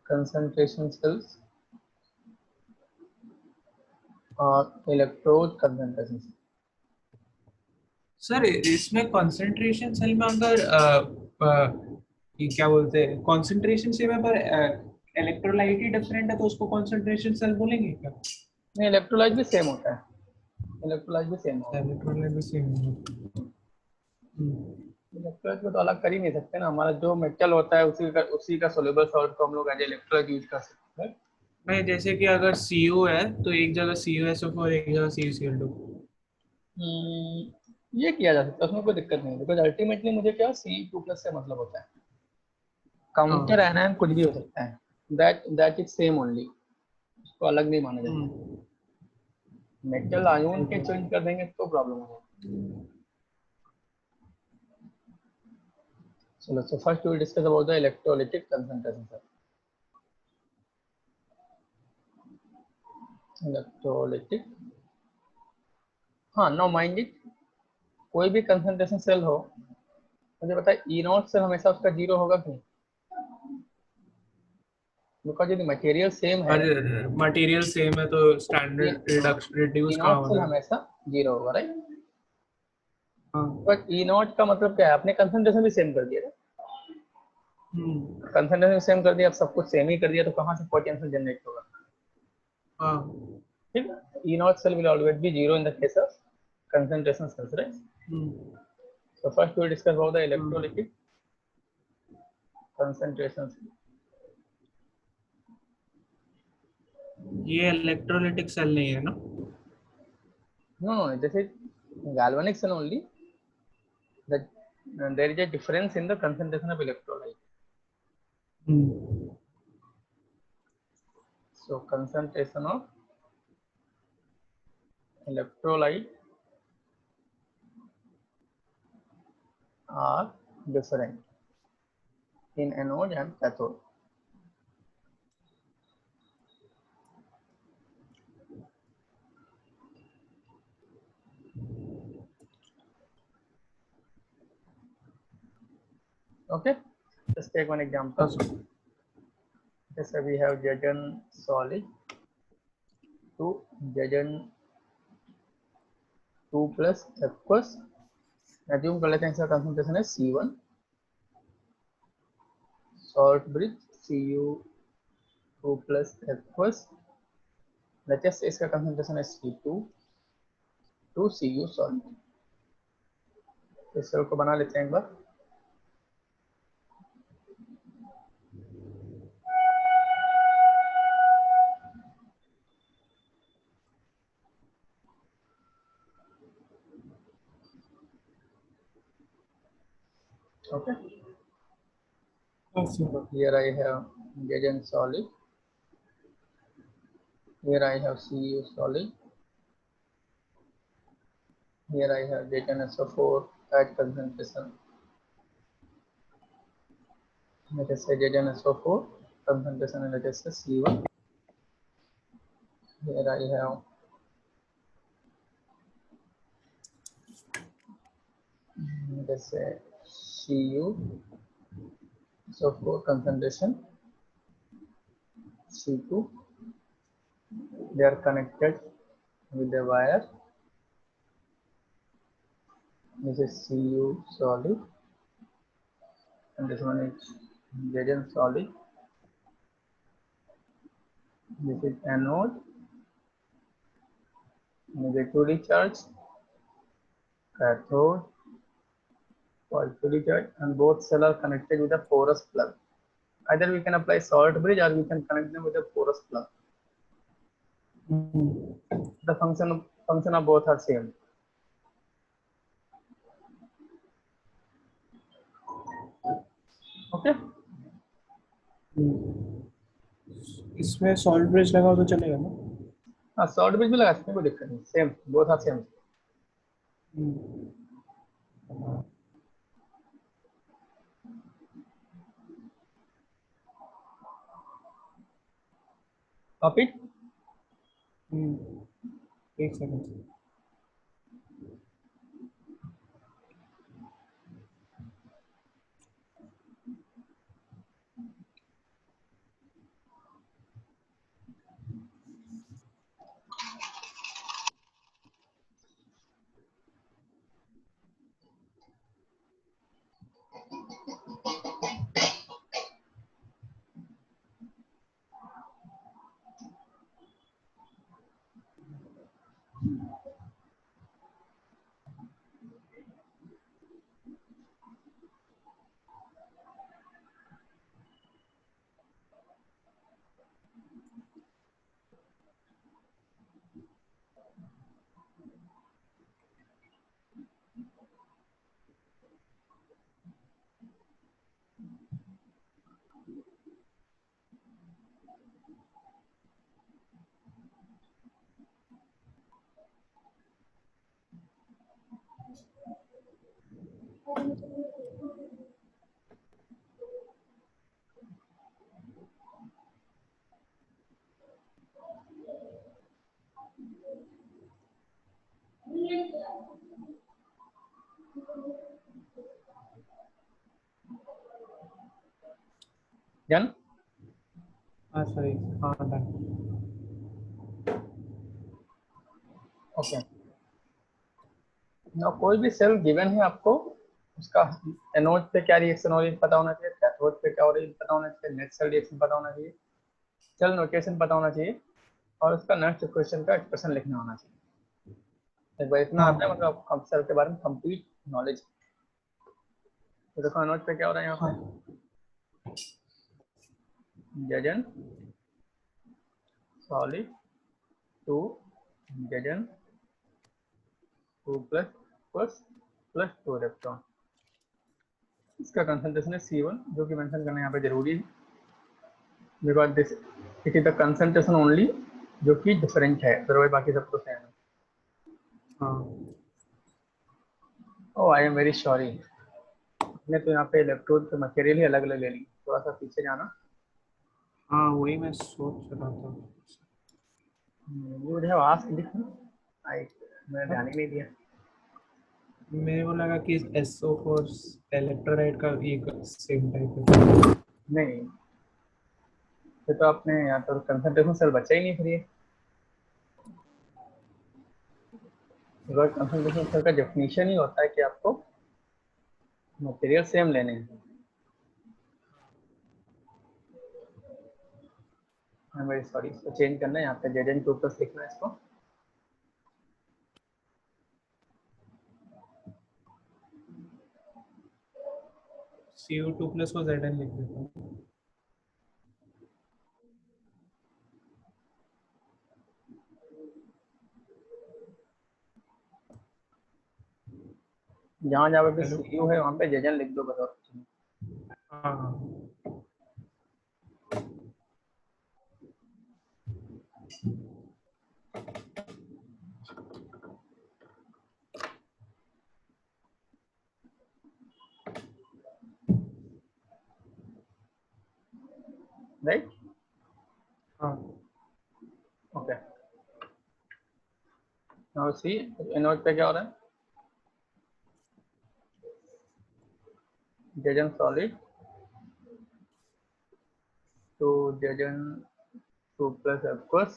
concentration cells or electrode concentration cells. Sir इसमें concentration cell में अगर ये क्या बोलते हैं concentration से में पर इलेक्ट्रोलाइट ही डिफरेंट है तो उसको कंसंट्रेशन सेल बोलेंगे क्या? नहीं, इलेक्ट्रोलाइट भी सेम होता है, इलेक्ट्रोलाइट भी सेम होता है। इलेक्ट्रोलाइट भी सेम इलेक्ट्रोलाइट को तो अलग कर ही नहीं सकते ना, हमारा जो मेटल होता है उसी का सोल्यूबल सॉल्ट को हम लोग एज इलेक्ट्रोलाइट यूज कर सकते हैं। नहीं, जैसे कि अगर CO है तो एक जगह CuSO4 और एक जगह CuCl2। ये किया जा सकता है, उसमें कोई दिक्कत नहीं है, बिकॉज अल्टीमेटली मुझे क्या Ce2+ से मतलब होता है। काउंटर एनायन कुछ भी हो सकता है, दैट इज सेम ओनली, उसको अलग नहीं माना जाता। मेटल आयन के चेंज कर देंगे तो प्रॉब्लम होगा। चलो, so first we will discuss about the electrolytic concentration cell. Electrolytic, हाँ, now mind it, कोई भी कंसंट्रेशन सेल हो, मुझे पता है E0 सेल हमेशा उसका जीरो होगा क्यों? बिकॉज यदि मटेरियल सेम है, मटेरियल सेम है तो स्टैंडर्ड रिड्यूस E0 कहाँ सेल होगा? हमेशा जीरो होगा, राइट? हाँ। बट E0 का मतलब क्या है? आपने कंसंट्रेशन भी सेम कर दिया ना, कंसंट्रेशन सेम कर दिया, अब सब कुछ सेम ही कर दिया, तो कहाँ से पोटेंशियल जनरेट होगा? हाँ, ठीक है, E0 cell will always be zero in the case of concentration cells, right? So first we will discuss about the electrolytic concentration cell. ये इलेक्ट्रोलाइटिक सेल नहीं है ना? No, this is galvanic cell only. That there is a difference in the concentration of electrolyte. So concentration of electrolyte are different in anode and cathode. Okay, just take one example. Just we have Zn solid to Zn 2 plus aqueous. Assume कर लेते हैं इसका concentration है C1. Salt bridge Cu2 plus aqueous. Let's just say इसका concentration है C2 to Cu solid. इस cell को बना लेते हैं एक बार. Okay. So here I have Zn solid. Here I have Cu solid. Here I have ZnSO4 at concentration. Let us say ZnSO4 concentration, and let us say C1. Here I have let us say Cu. So 4 concentration C2. They are connected with a wire. This is Cu solid, and this one is Zn solid. This is anode, negatively charged, cathode, positively charged, and both cells are connected with a porous plug. Either we can apply salt bridge or we can connect them with a porous plug. the function of both are same. Okay. इसमें salt bridge लगाओ तो चलेगा ना? हाँ salt bridge भी लगा सकते हैं, कोई दिक्कत नहीं, same both are same. Copy. एक सेकंड. डन. हाँ सॉरी. हाँ डन. ओके. ना कोई भी सेल गिवन है आपको, उसका एनोड पे क्या रिएक्शन हो रही है पता होना चाहिए, कैथोड पे क्या हो रही है पता होना चाहिए, नेट सेल रिएक्शन पता होना चाहिए, सेल नोटेशन पता होना चाहिए, और उसका नेक्स्ट इक्वेशन का एक्सप्रेशन लिखना होना चाहिए. एक बार इतना आता है मतलब आप सेल के बारे में कंप्लीट नॉलेज. तो देखो एनोड पे क्या हो रहा है यहाँ पे, जजन सॉलिड 2 जजन 2 प्लस 2 इलेक्ट्रॉन. इसका कंसंट्रेशन है C1 जो कि मेंशन करना यहाँ पे जरूरी है, because this it is the concentration only जो कि डिफरेंट है, अदरवाइज बाकी सब तो सेम है. ओह आई एम वेरी सॉरी, मैंने तो यहाँ पे इलेक्ट्रोड के मटेरियल ही अलग अलग ले ली, थोड़ा सा पीछे जाना. हाँ वही मैं सोच रहा था. You would have asked this, I मैंने ध्यान ही नहीं दिया. मेरे को लगा कि SO4 इलेक्ट्रोलाइट का एक सेम टाइप है. नहीं तो आपने यहाँ तो कंसंट्रेशन सेल बचा ही नहीं फिर ये. कंसंट्रेशन सेल का डेफिनेशन ही होता है कि आपको मटेरियल सेम लेने हैं. आई एम वेरी सॉरी, इसको चेंज करना है, यहाँ पे Zn2+ लिखना है इसको. CO2+ को Zn लिख देता हूँ. जहाँ जहाँ पे Cu है वहाँ पे Zn लिख दो बस. हाँ राइट. हाँ. ओके. नाउ सी एनोड पे क्या हो रहा है, Zn सॉलिड तो Zn2+ aqueous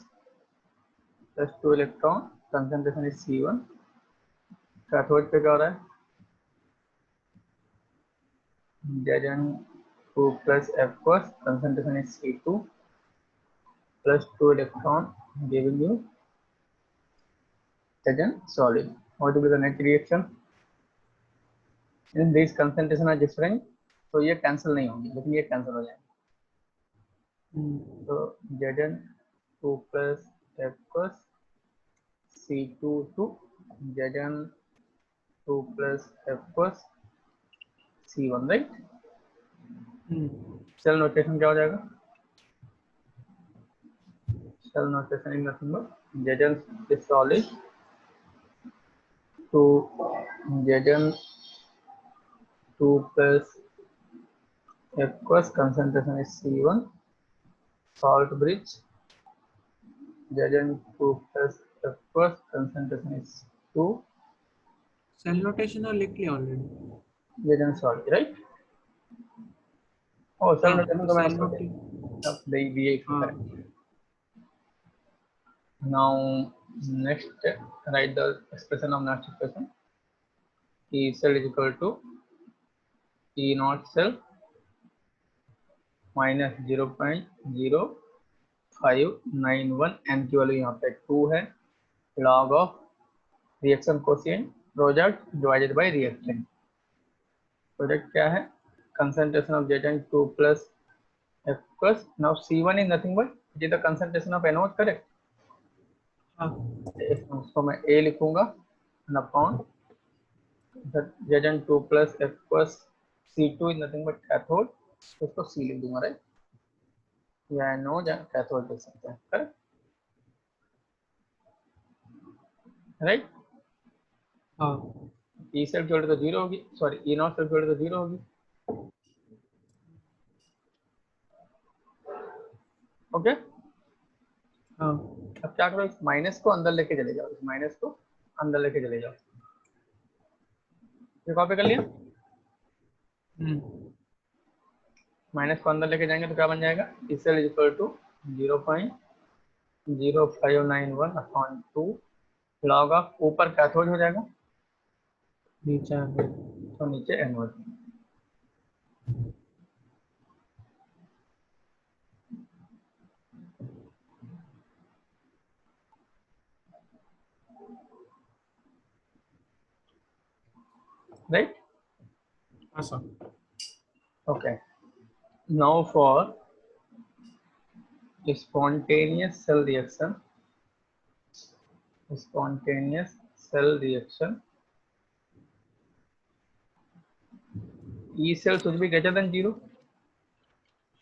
plus 2 electron, concentration is C1. Cathode पे क्या हो रहा है, Zn2+ aqueous, concentration is C2 plus 2 electron giving you Zn solid. What will be the net reaction? Since these concentration are different, तो ये cancel नहीं होंगे, लेकिन ये कैंसिल हो जाएंगे. तो Zn2+ aqueous C2 to Zn2 plus aqueous C1, right. Cell notation क्या हो जाएगा? Cell notation is nothing but Zn is solid to Zn2 plus aqueous concentration is C1, salt bridge Zn2 plus aqueous concentration is 2, cell notation और लिख लिया already. Zn solid, right? Oh, cell notation तो cell मैंने notation they correct. Now next write the expression of next equation. E cell is equal to E naught cell minus 0.0591 n की value यहाँ पे 2 है, log of reaction quotient product divided by reactant. Product क्या है? Concentration of Zn2 plus aqueous. Now C1 is nothing but it is the concentration of NO, correct? इसको मैं A लिखूंगा upon Zn2 plus aqueous C2 is nothing but cathode, इसको C लिख दूंगा, right, या NO या कैथोड लिख सकते हैं, करेक्ट, राइट। हाँ E सेल की वैल्यू तो 0 होगी, सॉरी E नॉट सेल की वैल्यू तो 0 होगी, ओके। हाँ अब क्या करो, इस माइनस को अंदर लेके चले जाओ, इस माइनस को अंदर लेके चले जाओ, ये कॉपी कर लिया। माइनस को अंदर लेके जाएंगे तो क्या बन जाएगा, E cell is equal to 0.0591 upon 2 log of, ऊपर कैथोड हो जाएगा, नीचे तो नीचे anode, right? awesome. Okay. Now for spontaneous cell reaction. Spontaneous cell reaction. E cell should be greater than 0.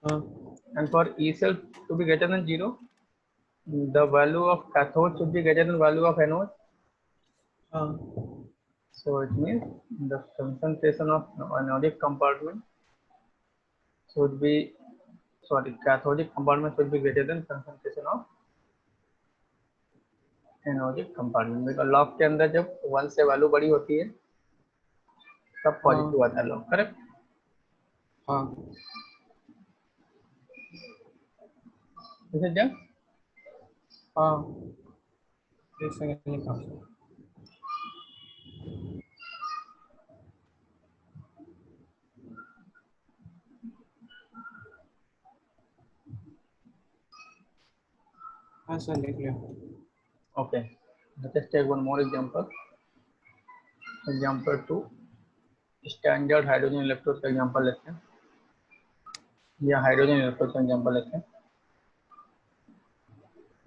And for E cell to be greater than 0, the value of cathode should be greater than value of anode. So it means the concentration of anodic compartment should be, sorry, cathodic compartment should be greater than concentration of anodic compartment. because log के अंदर जब 1 से value बड़ी होती है तब positive आता है लॉग, करेक्ट। हाँ इसे जब हाँ एक सेकंड लिखा हाँ सर लिख लिया। Okay, let us take one more example. Example 2, standard hydrogen electrode का example लेते हैं, या हाइड्रोजन इलेक्ट्रोड का example लेते हैं।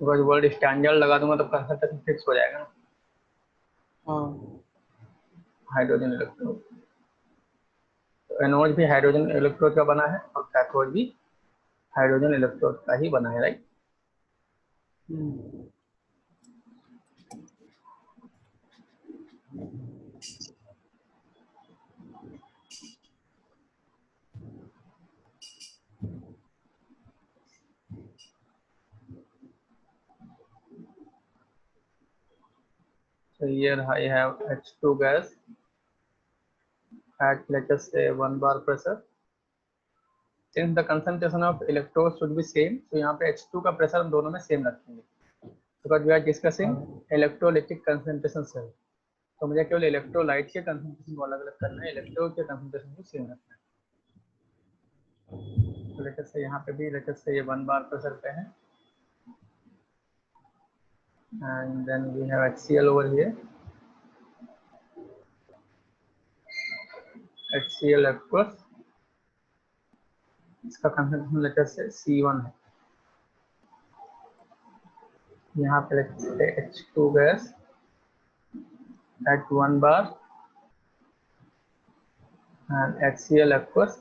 because वर्ड स्टैंडर्ड लगा दूंगा तो कंसंट्रेशन फिक्स हो जाएगा ना। हाँ हाइड्रोजन इलेक्ट्रोड, तो एनोड भी हाइड्रोजन इलेक्ट्रोड का बना है और कैथोड भी हाइड्रोजन इलेक्ट्रोड का ही बना है, right. So here I have H2 gas at, let us say, 1 bar pressure. Since the concentration of electrodes should be same, so यहाँ पे H2 का प्रेशर हम दोनों में सेम रखेंगे, because we are discussing electrolytic concentration cell. तो मुझे केवल इलेक्ट्रोलाइट के कंसंट्रेशन को अलग अलग करना है, इलेक्ट्रोड के कंसंट्रेशन को सेम रखना है। तो लेट अस से यहाँ पे भी लेट अस से ये 1 बार प्रेशर पे है, and then we have HCl over here. HCl aqueous, इसका कंसंट्रेशन लेट अस से C1 है, यहाँ पे लिखते हैं H2 gas at 1 bar and HCl aqueous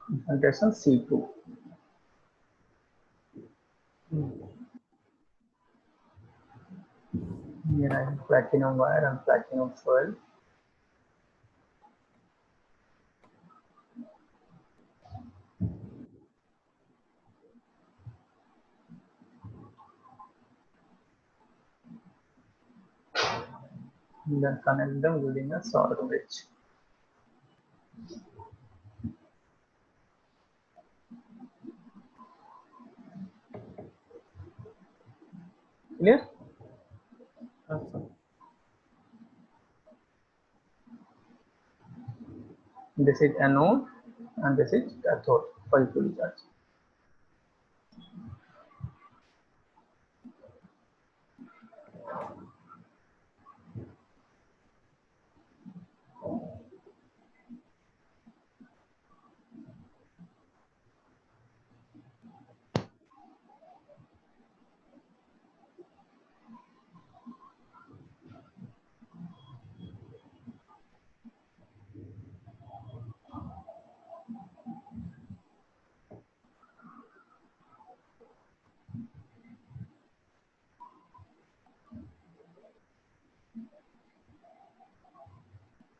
concentration C2. Here I have platinum wire and platinum foil. Then connect them using a solder bridge. Clear? This is anode and this is cathode, positively charged.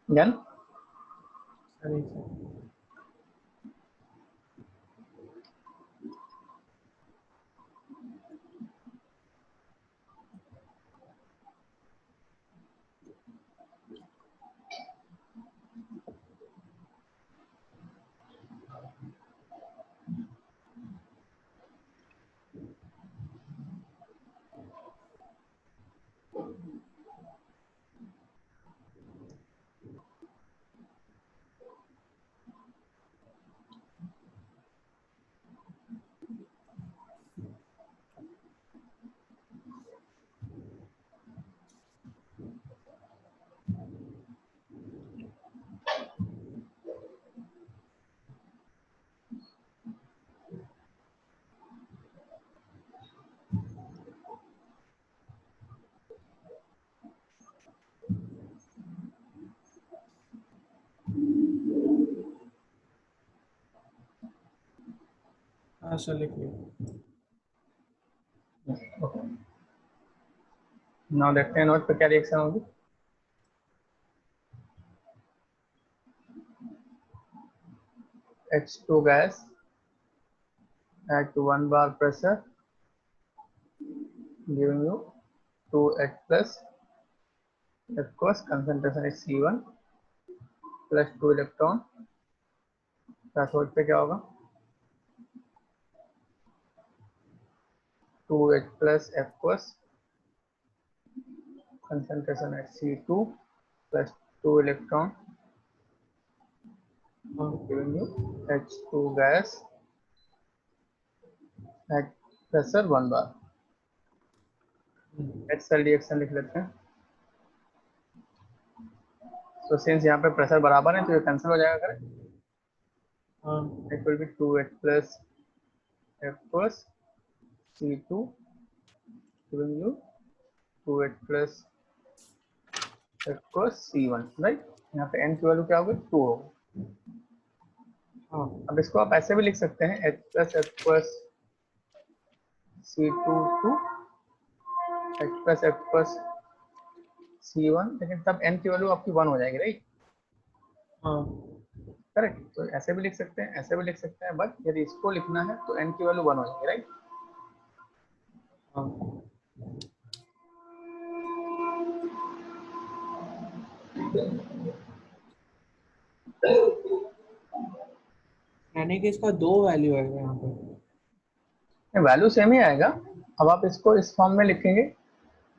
Then लिखिए। okay. Now देखते हैं note पे क्या reaction होगी। H2 gas at 1 bar pressure giving you 2H plus, of course concentration is C1 plus 2 electron। Cathode पे क्या होगा 2H plus aqueous concentration at C2 plus 2 electron giving you H2 gas at pressure 1 bar। एक्सेल reaction लिख लेते हैं। तो since यहाँ पे प्रेशर बराबर है तो ये कैंसिल हो जाएगा। करें it will be 2H plus aqueous C2 giving you 2H plus aqueous C1, right. यहाँ पे n की वैल्यू क्या होगी 2 होगी। अब इसको आप ऐसे भी लिख सकते हैं H plus aqueous C2 to H plus aqueous C1, लेकिन तब n की वैल्यू आपकी 1 हो जाएगी, राइट। करेक्ट। तो ऐसे भी लिख सकते हैं, ऐसे भी लिख सकते हैं, बट यदि इसको लिखना है तो n की वैल्यू 1 हो जाएगी, राइट। यानी कि इसका 2 वैल्यू आएगा यहाँ पे। वैल्यू सेम ही आएगा। अब आप इसको इस फॉर्म में लिखेंगे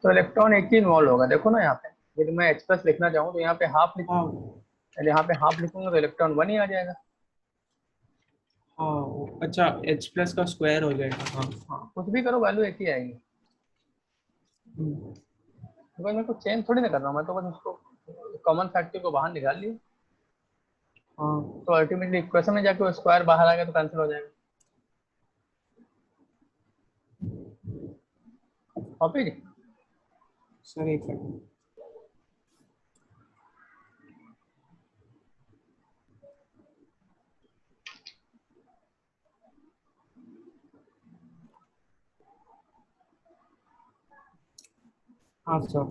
तो इलेक्ट्रॉन एक ही इन्वॉल्व होगा। देखो ना यहाँ पे, यदि मैं H प्लस लिखना चाहूँ तो यहाँ पे हाफ लिखूंगा, यदि यहाँ पे हाफ लिखूंगा तो इलेक्ट्रॉन 1 ही आ जाएगा। अच्छा, H प्लस का स्क्वायर हो जाएगा। हाँ, कुछ भी करो वैल्यू एक ही आएगी। तो मेरे को चेंज थोड़ी ना करना, मैं तो बस उसको कॉमन फैक्टर को बाहर निकाल लिया। तो अल्टीमेटली इक्वेशन में जाके वो स्क्वायर बाहर आ गया तो कैंसिल हो जाएगा। कॉपी। सर एक सेकंड। हाँ सर,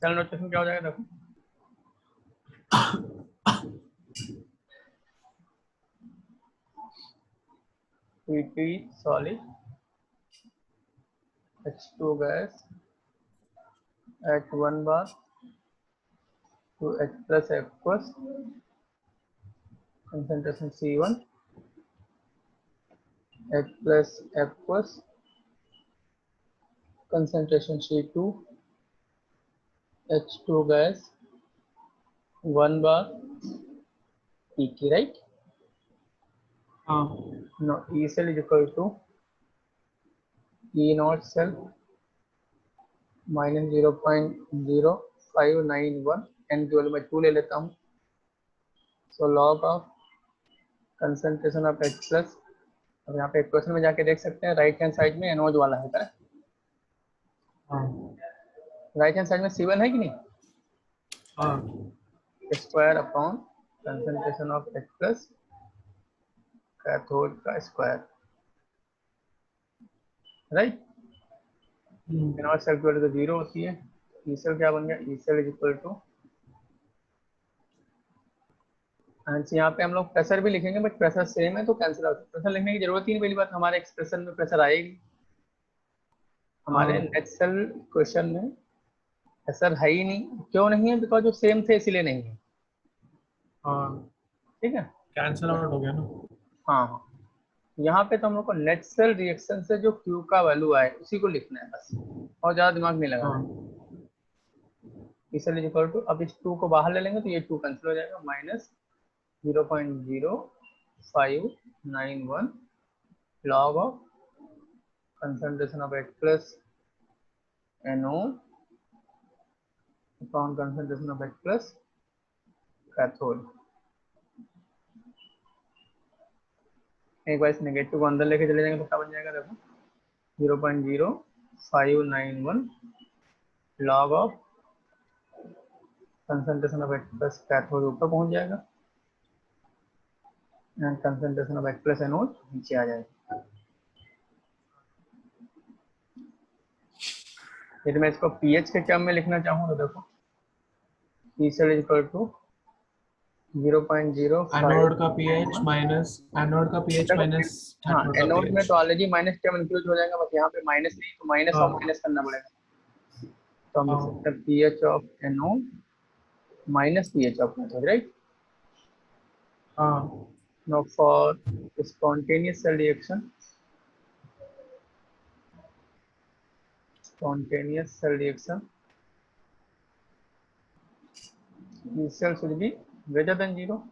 सेल नोटेशन क्या हो जाएगा देखो, Pt solid H2 gas at 1 bar to H plus aqueous concentration C1 H plus aqueous concentration C2 H2 gas 1 bar Pt, right? हाँ No, E cell is equal to E naught cell minus 0.0591 n की value मैं 2 ले लेता हूँ, so log of concentration of H plus। अब यहाँ पे question में जाके देख सकते हैं राइट हैंड साइड में एनोज वाला है, करेक्ट? हाँ राइट हैंड साइड में C1 है कि नहीं? हाँ square upon concentration of H plus cathode का स्क्वायर, राइट? एनोड सेल की वैल्यू तो 0 होती है। ई सेल क्या बन गया? E cell is equal to, यहाँ पे हम लोग प्रेशर भी लिखेंगे बट प्रेशर सेम है तो कैंसिल आउट, प्रेशर लिखने की जरूरत ही नहीं। पहली बात, हमारे एक्सप्रेशन में प्रेशर आएगी, हमारे नेट सेल क्वेश्चन में प्रेशर है ही नहीं। क्यों नहीं है? बिकॉज जो सेम थे इसीलिए नहीं है। हाँ ठीक है, कैंसिल आउट हो गया ना। हाँ हाँ। यहाँ पे तो हम लोग को नेट सेल रिएक्शन से जो Q का वैल्यू आए उसी को लिखना है बस, और ज्यादा दिमाग नहीं लगाना है। इज इक्वल टू, अब इस 2 को बाहर ले लेंगे तो ये 2 कैंसिल हो जाएगा, minus 0.0591 log of concentration of H plus NO upon concentration of H plus cathode। एक बार इस नेगेटिव को अंदर लेके चले जाएंगे तो क्या बन जाएगा देखो, 0.0591 log of concentration of H plus cathode ऊपर पहुंच जाएगा and concentration of H plus anode नीचे आ जाएगा। यदि मैं इसको pH के टर्म में लिखना चाहूँ तो देखो, E cell is equal to 0.05। Anode का pH माइनस एनोड का pH माइनस हाँ, कैथोड का एनोड में pH। तो ऑलरेडी माइनस टर्म इंक्लूड हो जाएगा, बस यहाँ पे माइनस नहीं तो माइनस और माइनस करना पड़ेगा। तो हम लिख सकते हैं pH of anode minus pH of cathode, right? हाँ Now for spontaneous cell reaction, E cell should be greater than 0,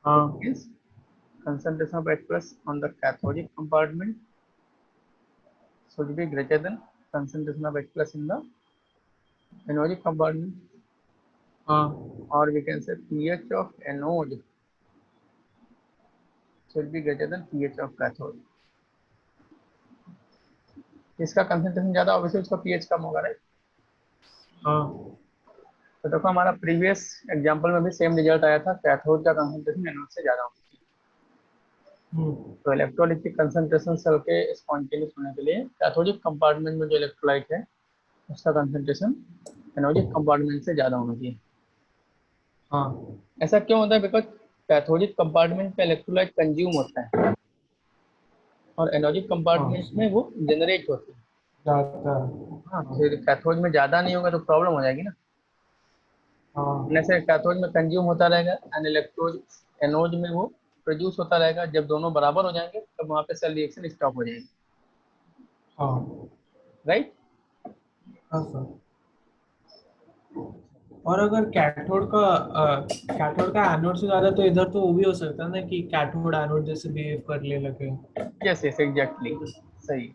हाँ means concentration of H plus on the cathodic compartment should be greater than concentration of H plus in the anodic compartment, हाँ or we can say pH of anode should be greater than pH of cathode। इसका concentration ज्यादा obviously उसका pH कम होगा, right? हाँ तो देखो हमारा previous example में भी सेम रिजल्ट आया था, कैथोड का कंसंट्रेशन एनोड से ज्यादा होना चाहिए। तो इलेक्ट्रोलाइटिक कंसंट्रेशन सेल के स्पॉन्टेनियस होने के लिए कैथोडिक कंपार्टमेंट में जो इलेक्ट्रोलाइट है उसका कंसंट्रेशन एनोडिक कंपार्टमेंट से ज्यादा होना चाहिए। हाँ ऐसा क्यों होता है? बिकॉज कैथोडिक कंपार्टमेंट पे इलेक्ट्रोलाइट कंज्यूम होता है और एनोडिक कंपार्टमेंट में वो जनरेट होती है। हाँ, फिर कैथोड में ज्यादा नहीं होगा तो प्रॉब्लम हो जाएगी ना। जैसे कैथोड में कंज्यूम होता रहेगा एंड इलेक्ट्रोड एनोड में वो प्रोड्यूस होता रहेगा, जब दोनों बराबर हो जाएंगे तब वहाँ पे सेल रिएक्शन स्टॉप हो जाएगी, राइट? हाँ सर। और अगर कैथोड का एनोड से ज्यादा, तो इधर तो वो भी हो सकता है ना कि कैथोड एनोड जैसे बिहेव कर ले लगे। यस यस एग्जैक्टली, सही।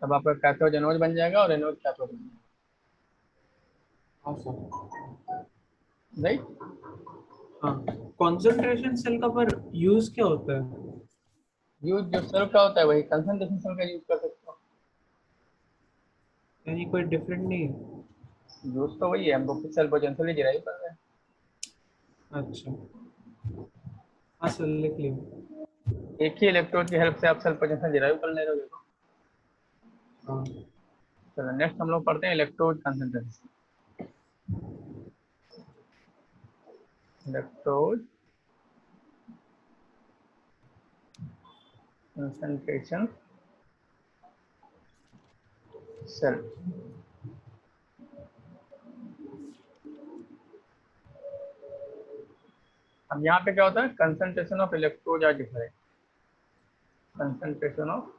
तब आपका कैथोड एनोड बन जाएगा और एनोड कैथोड बन जाएगा, हाँ सर। राइट? हाँ, कंसंट्रेशन सेल का पर यूज क्या होता है? यूज जो सेल का होता है वही कंसंट्रेशन सेल का यूज कर सकते हो। यानी कोई डिफरेंट नहीं है। यूज तो वही है, हम लोग सेल पोटेंशियल डिराइव कर रहे हैं। अच्छा, हाँ सर लिख लिया। एक ही इलेक्ट्रोड की हेल्प से आप सेल पोटेंशियल डिराइव कर ले रहे हो, देखो। हाँ चलो नेक्स्ट हम लोग पढ़ते हैं electrode concentration. Electrode concentration cell. अब यहाँ पे क्या होता है, concentration of electrode are different. Concentration of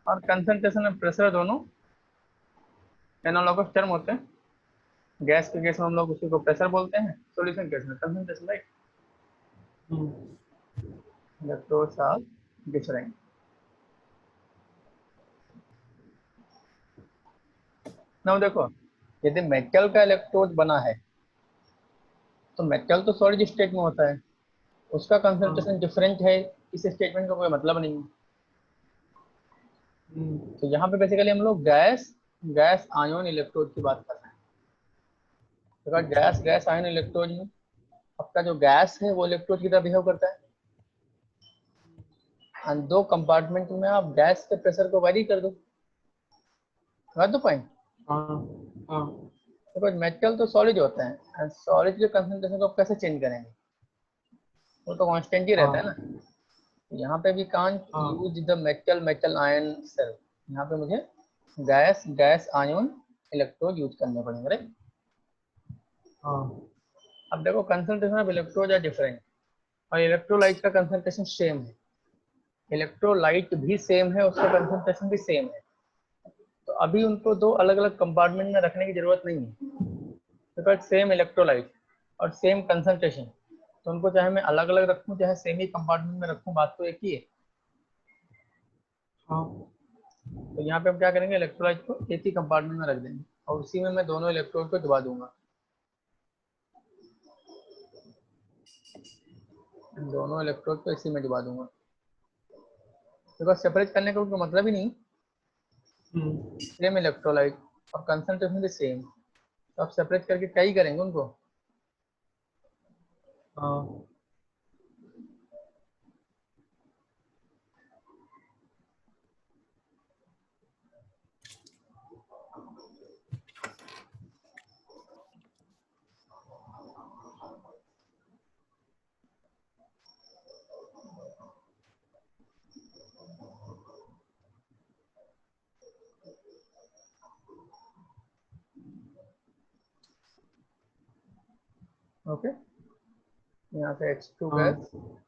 और कंसंट्रेशन ऑफ प्रेशर दोनों एनालॉगस टर्म होते हैं। गैस के केस में हम लोग उसी को प्रेशर बोलते हैं, सॉल्यूशन केस में concentration, right. Electrodes are different. Now देखो, यदि मेटल का इलेक्ट्रोड बना है तो मेटल तो सॉलिड स्टेट में होता है, उसका हाँ। कंसंट्रेशन डिफरेंट है, इस स्टेटमेंट का कोई मतलब नहीं है। तो यहाँ पे बेसिकली हम लोग गैस गैस आयन इलेक्ट्रोड की बात कर रहे हैं। तो गैस गैस आयन इलेक्ट्रोड में आपका जो गैस है वो इलेक्ट्रोड की तरह बिहेव करता है, और दो कंपार्टमेंट में आप गैस के प्रेशर को वेरी कर दो। समझ दो पॉइंट। हाँ हाँ देखो मेटल तो सॉलिड होते हैं, एंड सॉलिड के कंसंट्रेशन को आप कैसे चेंज करेंगे, वो तो कांस्टेंट ही रहता है ना। हाँ यहाँ पे भी कांट हाँ use the metal metal ion cell, यहाँ पे मुझे gas gas ion electrode use करने पड़ेंगे, राइट। हाँ अब देखो concentration of electrode are different, और इलेक्ट्रोलाइट का कंसंट्रेशन सेम है। इलेक्ट्रोलाइट भी सेम है, उसका कंसंट्रेशन भी सेम है। तो अभी उनको दो अलग अलग कंपार्टमेंट में रखने की जरूरत नहीं है, बिकॉज सेम इलेक्ट्रोलाइट और सेम कंसंट्रेशन, तो उनको चाहे मैं अलग अलग रखूं चाहे सेम ही कंपार्टमेंट में रखूं, बात तो एक ही है। हाँ तो यहाँ पे हम क्या करेंगे, इलेक्ट्रोलाइट को एक ही कंपार्टमेंट में रख देंगे और उसी में मैं दोनों इलेक्ट्रोड को दबा दूंगा। दोनों इलेक्ट्रोड को इसी में दबा दूंगा, बिकॉज सेपरेट करने का कोई मतलब ही नहीं। सेम इलेक्ट्रोलाइट और कंसंट्रेशन भी सेम, तो आप सेपरेट करके क्या ही करेंगे उनको। हाँ ओके, यहाँ से H2 गैस, हाँ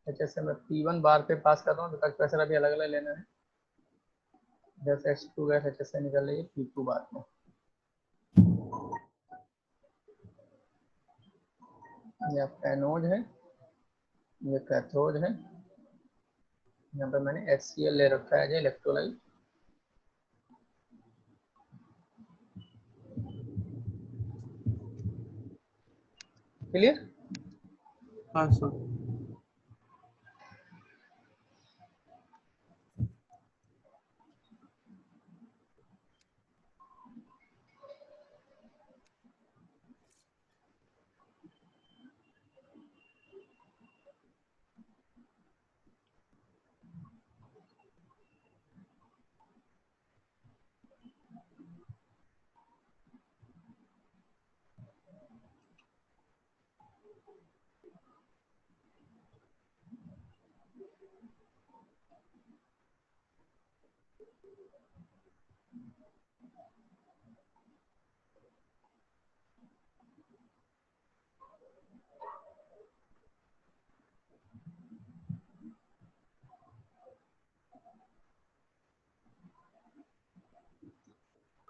एच से मैं P1 बार पे पास कर रहा हूँ, बिकॉज प्रेशर अभी अलग अलग लेना है। जैसे H2 गैस एच से निकल रही है P2 बार में। ये एनोड है, ये कैथोड है। यहाँ पे मैंने HCl ले रखा है इलेक्ट्रोलाइट। क्लियर। हाँ सर।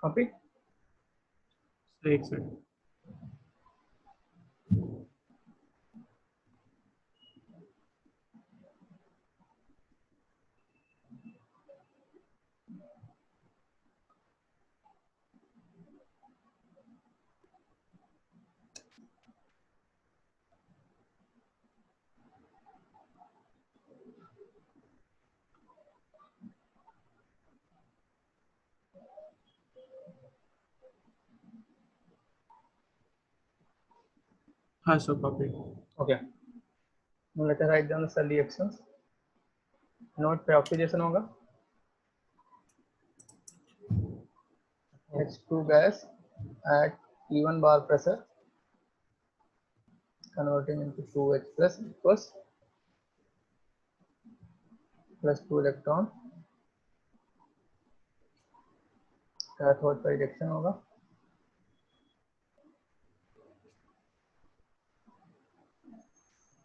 कॉपी। एक सेकंड। हाँ sir copy. Okay, let us write down the cell reactions. नोट पे ऑक्सीडेशन होगा, H2 gas at T1 bar pressure converting into 2H plus equals plus 2 electron, cathode पर रिजेक्शन होगा,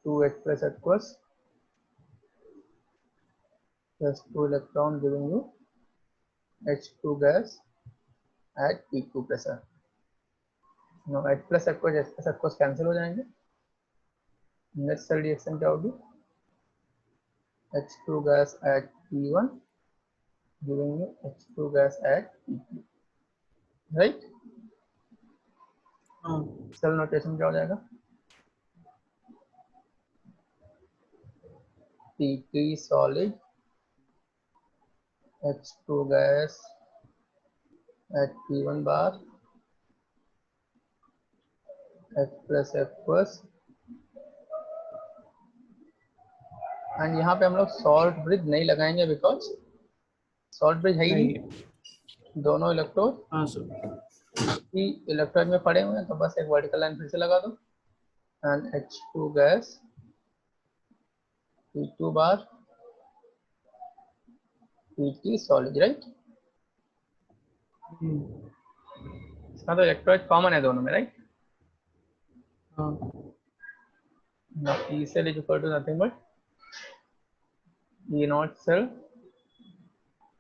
two H plus aqueous plus 2 electron giving you H2 gas at T2 pressure. Now H plus aqueous cancel हो जाएंगे, next cell reaction क्या होगी, H2 gas at T1 giving you H2 gas at T2, right. हाँ cell notation क्या हो जाएगा, T3 solid H2 gas at T1 bar H plus aqueous, and यहाँ पे हम लोग सॉल्ट ब्रिज नहीं लगाएंगे बिकॉज सॉल्ट ब्रिज है ही नहीं नहीं, दोनों इलेक्ट्रोड हाँ सर ही इलेक्ट्रोड में पड़े हुए हैं, तो बस एक वर्टिकल लाइन फिर से लगा दो, and H2 gas T2 bar T3 solid, right. इसका तो इलेक्ट्रोड कॉमन है दोनों में, राइट। हाँ Now E cell is equal to nothing but E naught cell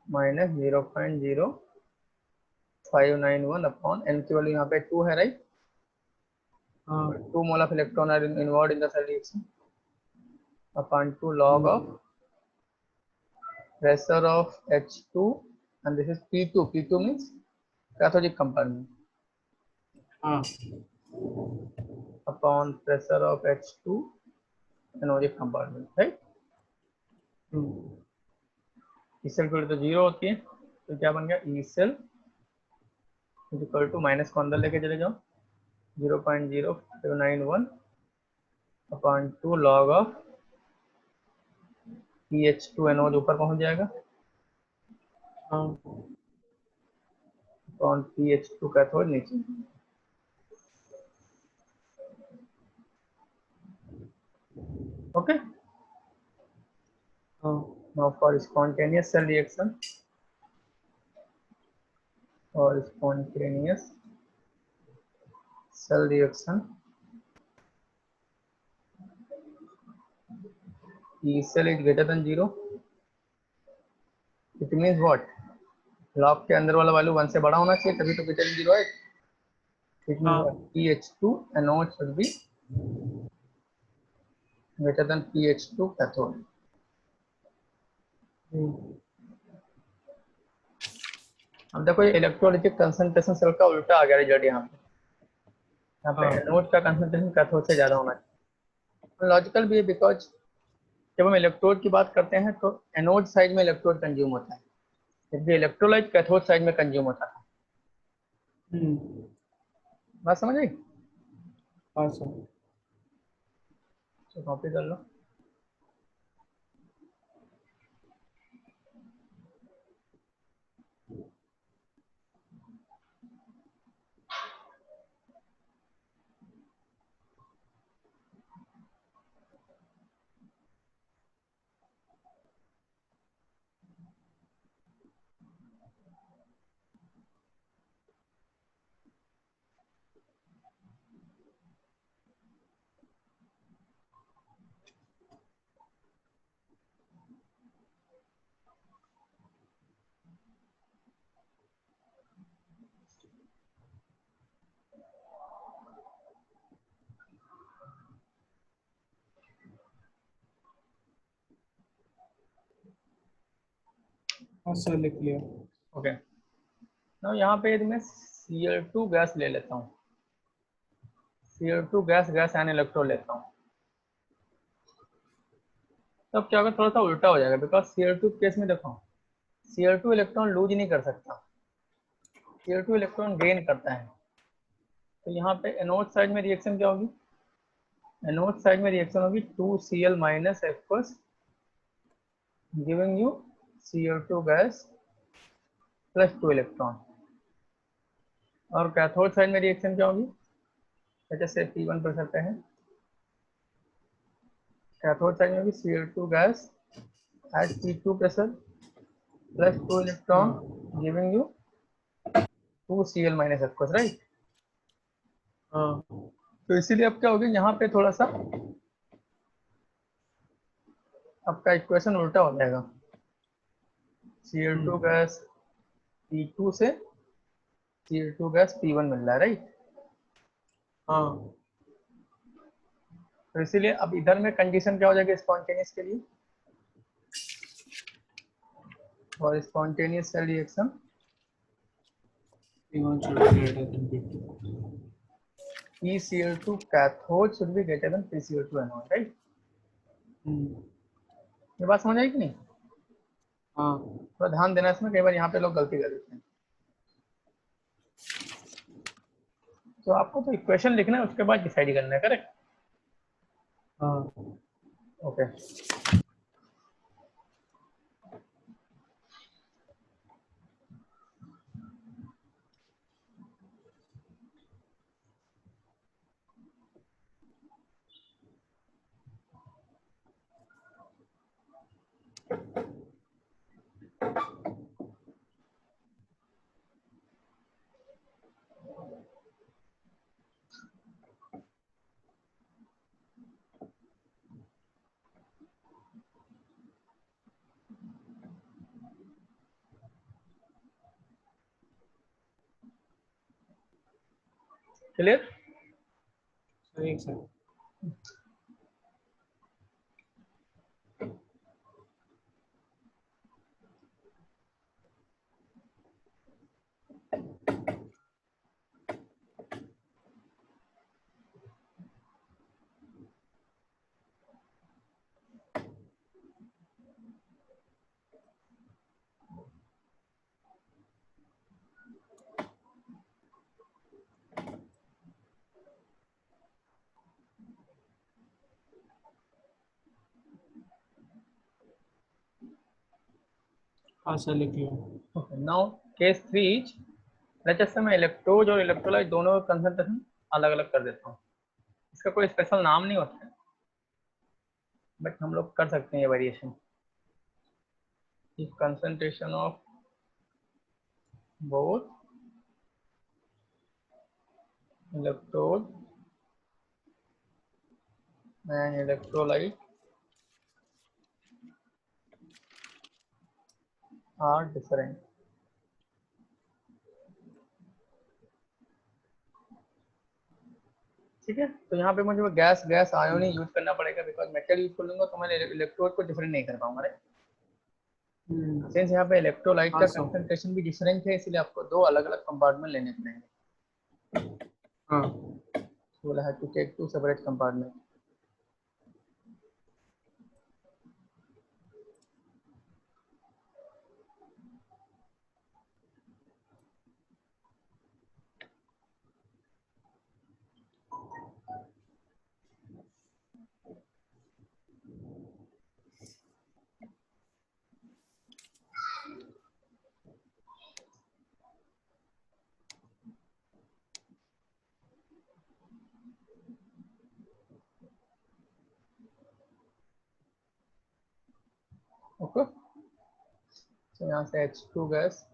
minus 0.0591 upon N की वैल्यू यहाँ पे 2 है, राइट। हाँ 2 mole of electron are involved in the cell reaction upon 2 log of pressure of H2 and this is P2. P2 means cathodic compartment हाँ upon pressure of H2 anodic compartment, right। E cell फिर तो 0 होती है, तो क्या बन गया, E cell is equal to minus को अंदर लेके चले जाओ, 0.0591 upon 2 log of PH2 anode ऊपर पहुंच जाएगा हाँ अपॉन PH2 कैथोड नीचे। ओके, हाँ now for spontaneous cell reaction, for spontaneous cell reaction E cell is greater than 0, it means what, log के अंदर वाला वैल्यू 1 से बड़ा होना चाहिए तभी तो greater than 0 है, it means what? PH2 anode should be greater than PH2 cathode। अब देखो ये इलेक्ट्रोलाइटिक कंसंट्रेशन सेल का उल्टा आ गया रिजल्ट, यहाँ पे एनोड का कंसंट्रेशन कैथोड से ज्यादा होना चाहिए। लॉजिकल भी है बिकॉज जब हम इलेक्ट्रोड की बात करते हैं तो एनोड साइड में इलेक्ट्रोड कंज्यूम होता है, जबकि इलेक्ट्रोलाइट कैथोड साइड में कंज्यूम होता था। बात समझ आई? हाँ सर कॉपी कर लो। हाँ सर लिख लिया। ओके, नाउ यहाँ पे यदि मैं Cl2 गैस ले लेता हूँ, Cl2 गैस एन इलेक्ट्रोड लेता हूँ, तब क्या होगा, थोड़ा सा उल्टा हो जाएगा बिकॉज Cl2 केस में देखो Cl2 इलेक्ट्रॉन लूज नहीं कर सकता, Cl2 इलेक्ट्रॉन गेन करता है, तो यहाँ पे एनोड साइड में रिएक्शन क्या होगी, एनोड साइड में रिएक्शन होगी 2Cl minus aqueous giving you Cl2 gas plus 2 electron. और कैथोड साइड में रिएक्शन क्या होगी, जैसे P1 प्रेशर पे है, कैथोड साइड में भी Cl2 gas at P2 pressure plus 2 electron giving you 2Cl minus aqueous, right. हाँ तो इसीलिए अब क्या होगी, यहाँ पे थोड़ा सा आपका इक्वेशन उल्टा हो जाएगा। Cl2 गैस P2 से Cl2 गैस P1 मिल रहा है, राइट। हाँ तो इसीलिए अब इधर में कंडीशन क्या हो जाएगी स्पॉन्टेनियस के लिए, और spontaneous cell reaction P1 should be greater than P2. PCl2 cathode should be greater than PCl2 anode, right. ये बात समझ आई कि नहीं? हाँ थोड़ा ध्यान देना इसमें, कई बार यहाँ पे लोग गलती कर देते हैं। तो आपको तो इक्वेशन लिखना है, उसके बाद डिसाइड करना है, करेक्ट। हाँ ओके क्लियर। सर एक सेकंड। हाँ सर लिख लिया। नाउ केस 3 जैसे मैं इलेक्ट्रोड और इलेक्ट्रोलाइट दोनों का कंसंट्रेशन अलग अलग कर देता हूँ। इसका कोई स्पेशल नाम नहीं होता है, बट हम लोग कर सकते हैं ये variation. If concentration of both electrode and electrolyte are different, ठीक है। तो यहाँ पे मुझे गैस गैस आयोन ही यूज करना पड़ेगा, बिकॉज मेटल यूज कर लूंगा तो मैं इलेक्ट्रोड को डिफरेंट नहीं कर पाऊंगा, राइट। सिंस यहाँ पे इलेक्ट्रोलाइट का हाँ सर। कंसंट्रेशन भी डिफरेंट है, इसलिए आपको दो अलग अलग कंपार्टमेंट लेने पड़ेंगे। हाँ So we'll have to take two separate compartments. Okay. So यहाँ से H2 gas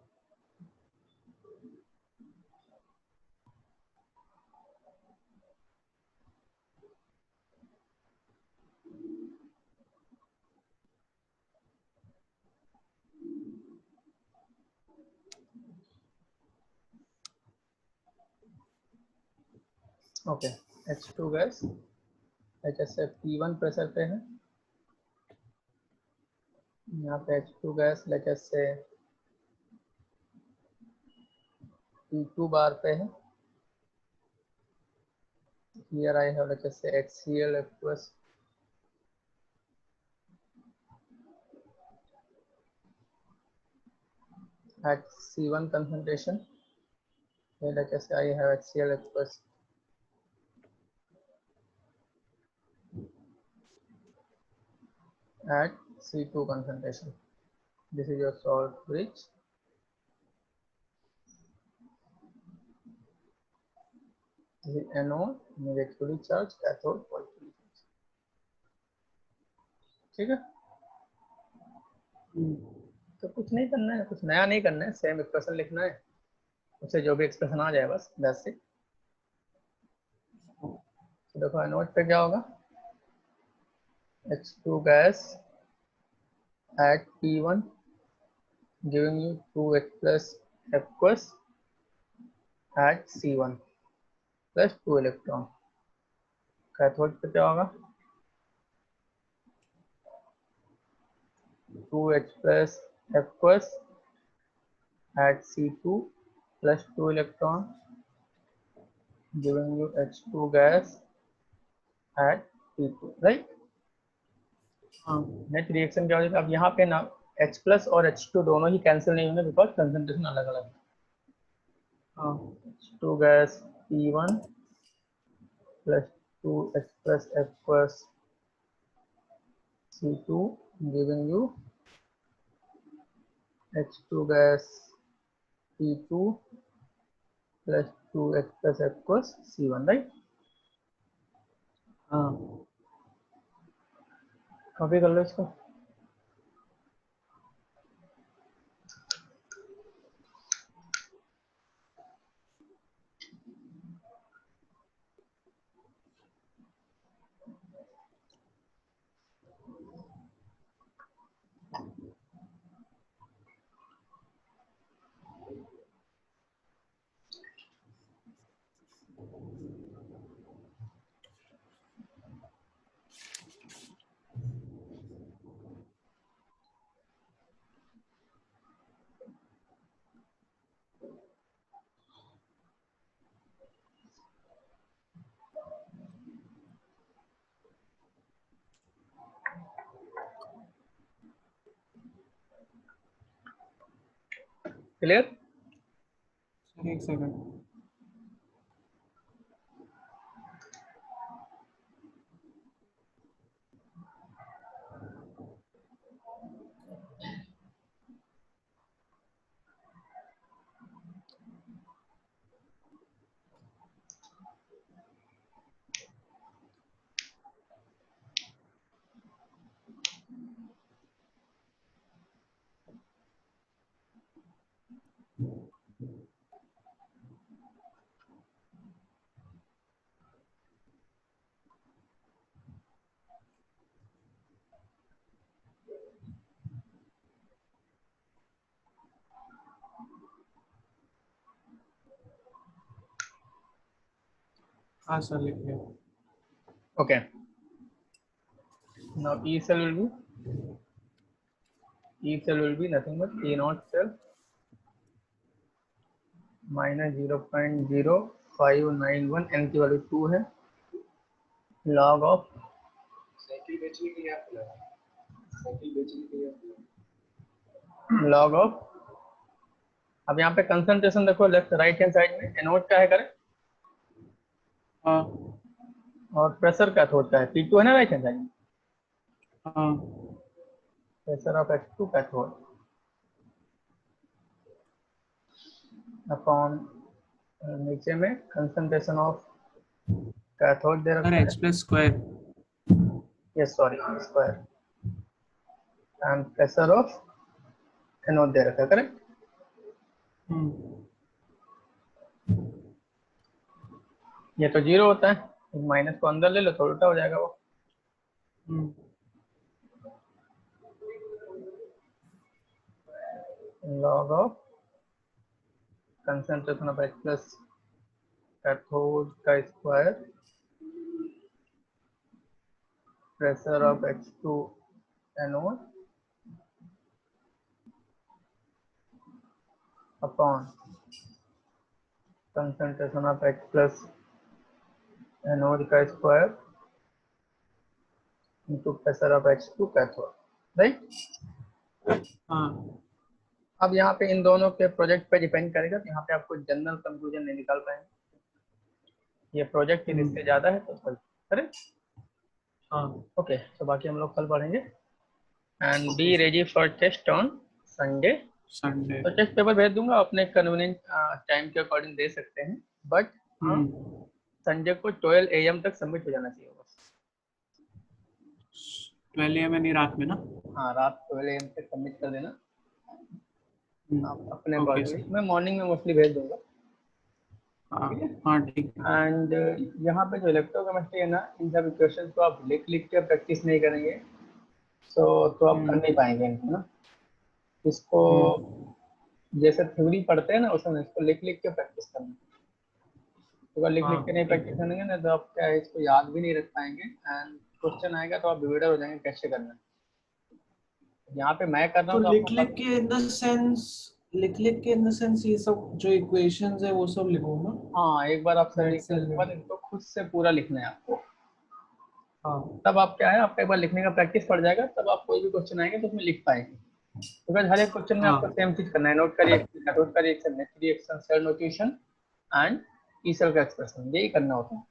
okay H2 gas HSF P1 pressure पे है, यहाँ पे H2 गैस HSA P2 बार पे है। Here I have HSA HCl aqueous at C1 concentration. Here HSA I have HCl aqueous at C2 concentration. This is your salt bridge. This is anode negatively charged, cathode positively charged. ठीक है, तो कुछ नहीं करना है, कुछ नया नहीं करना है, सेम एक्सप्रेशन लिखना है, उससे जो भी एक्सप्रेशन आ जाए बस दैट्स इट। तो देखो एनोड पे क्या होगा, H2 gas at P1 giving you 2H plus aqueous at C1 plus 2 electron। Cathode पे क्या होगा, 2H plus aqueous at C2 plus 2 electron giving you H2 gas at P2, right. Net reaction क्या हो जाएगा, अब यहाँ पे ना H प्लस और H2 दोनों ही कैंसिल नहीं होंगे बिकॉज कंसंट्रेशन अलग अलग है। H2 gas P1 plus 2H plus aqueous C2 giving you H2 gas P2 plus 2H plus aqueous C1, right. Copy कर लो इसको। क्लियर, एक सेकंड। हाँ सर लिख लिया। okay, now E cell will be nothing but E naught cell minus 0.0591, n की value 2 है, log of log of, अब यहाँ पे कंसंट्रेशन देखो लेफ्ट राइट हैंड साइड में, एनोड का है करेक्ट, हाँ और प्रेशर कैथोड का है, P2 है ना राइट हैंड साइड में, हाँ pressure of H2 cathode upon नीचे में कंसंट्रेशन ऑफ कैथोड दे सर रखा है, H plus square. Yes sorry square, and pressure of anode दे रखा है करेक्ट। ये तो जीरो होता है, माइनस को अंदर ले लो तो उल्टा हो जाएगा वो। log of concentration of H plus cathode का square pressure of H2 anode upon concentration of H plus anode का square into pressure of H2 cathode, right. हाँ अब यहाँ पे इन दोनों के प्रोजेक्ट पे डिपेंड करेगा, तो यहाँ पे आपको जनरल कंक्लूजन नहीं निकाल पाएंगे, ये प्रोजेक्ट इससे ज्यादा है तो कल करेक्ट। हाँ ओके, तो बाकी हम लोग कल पढ़ेंगे। And be ready for test on Sunday. Sunday. तो टेस्ट पेपर भेज दूंगा, अपने कन्वीनियंट टाइम के अकॉर्डिंग दे सकते हैं, बट संडे को 12 AM तक सबमिट हो जाना चाहिए बस। 12 AM यानी रात में ना? हाँ, रात 12 AM तक सबमिट कर देना आप अपने ओके अकॉर्डिंगली। सर। मैं मॉर्निंग में मोस्टली भेज दूंगा। हाँ ठीक है। एंड यहाँ पे जो इलेक्ट्रोकेमिस्ट्री है ना, इन सब इक्वेशन को आप लिख लिख के प्रैक्टिस नहीं करेंगे तो आप कर नहीं पाएंगे इनको ना। इसको जैसे थ्योरी पढ़ते हैं ना, उसमें इसको लिख लिख के प्रैक्टिस करना। तो अगर लिख लिख के नहीं प्रैक्टिस करेंगे ना, तो आप क्या है, इसको याद भी नहीं रख पाएंगे, एंड क्वेश्चन आएगा तो आप बिगड़े हो जाएंगे कैसे करना है। यहाँ पे मैं कर रहा तो हूँ तो लिख आपको लिख के इन द सेंस, लिख लिख के इन द सेंस ये सब जो इक्वेशंस है वो सब लिखो ना। हाँ, एक बार आप स्टडी एक्सेल करने के में। बाद इनको खुद से पूरा लिखना है आपको। हाँ तब आप क्या है, आपका एक बार लिखने का प्रैक्टिस पड़ जाएगा, तब आप कोई भी क्वेश्चन आएंगे तो उसमें लिख पाएंगे। बिकॉज हर एक क्वेश्चन में आपको सेम चीज करना है, नोट का reaction, net reaction, cell notation and E cell का एक्सप्रेशन, यही करना होता है।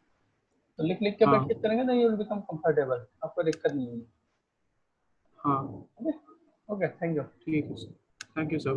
तो लिख लिख के हाँ प्रैक्टिस करेंगे तो यू विल बिकम कंफर्टेबल, आपको दिक्कत नहीं होगी। हाँ ओके, थैंक यू। ठीक है सर, थैंक यू सर।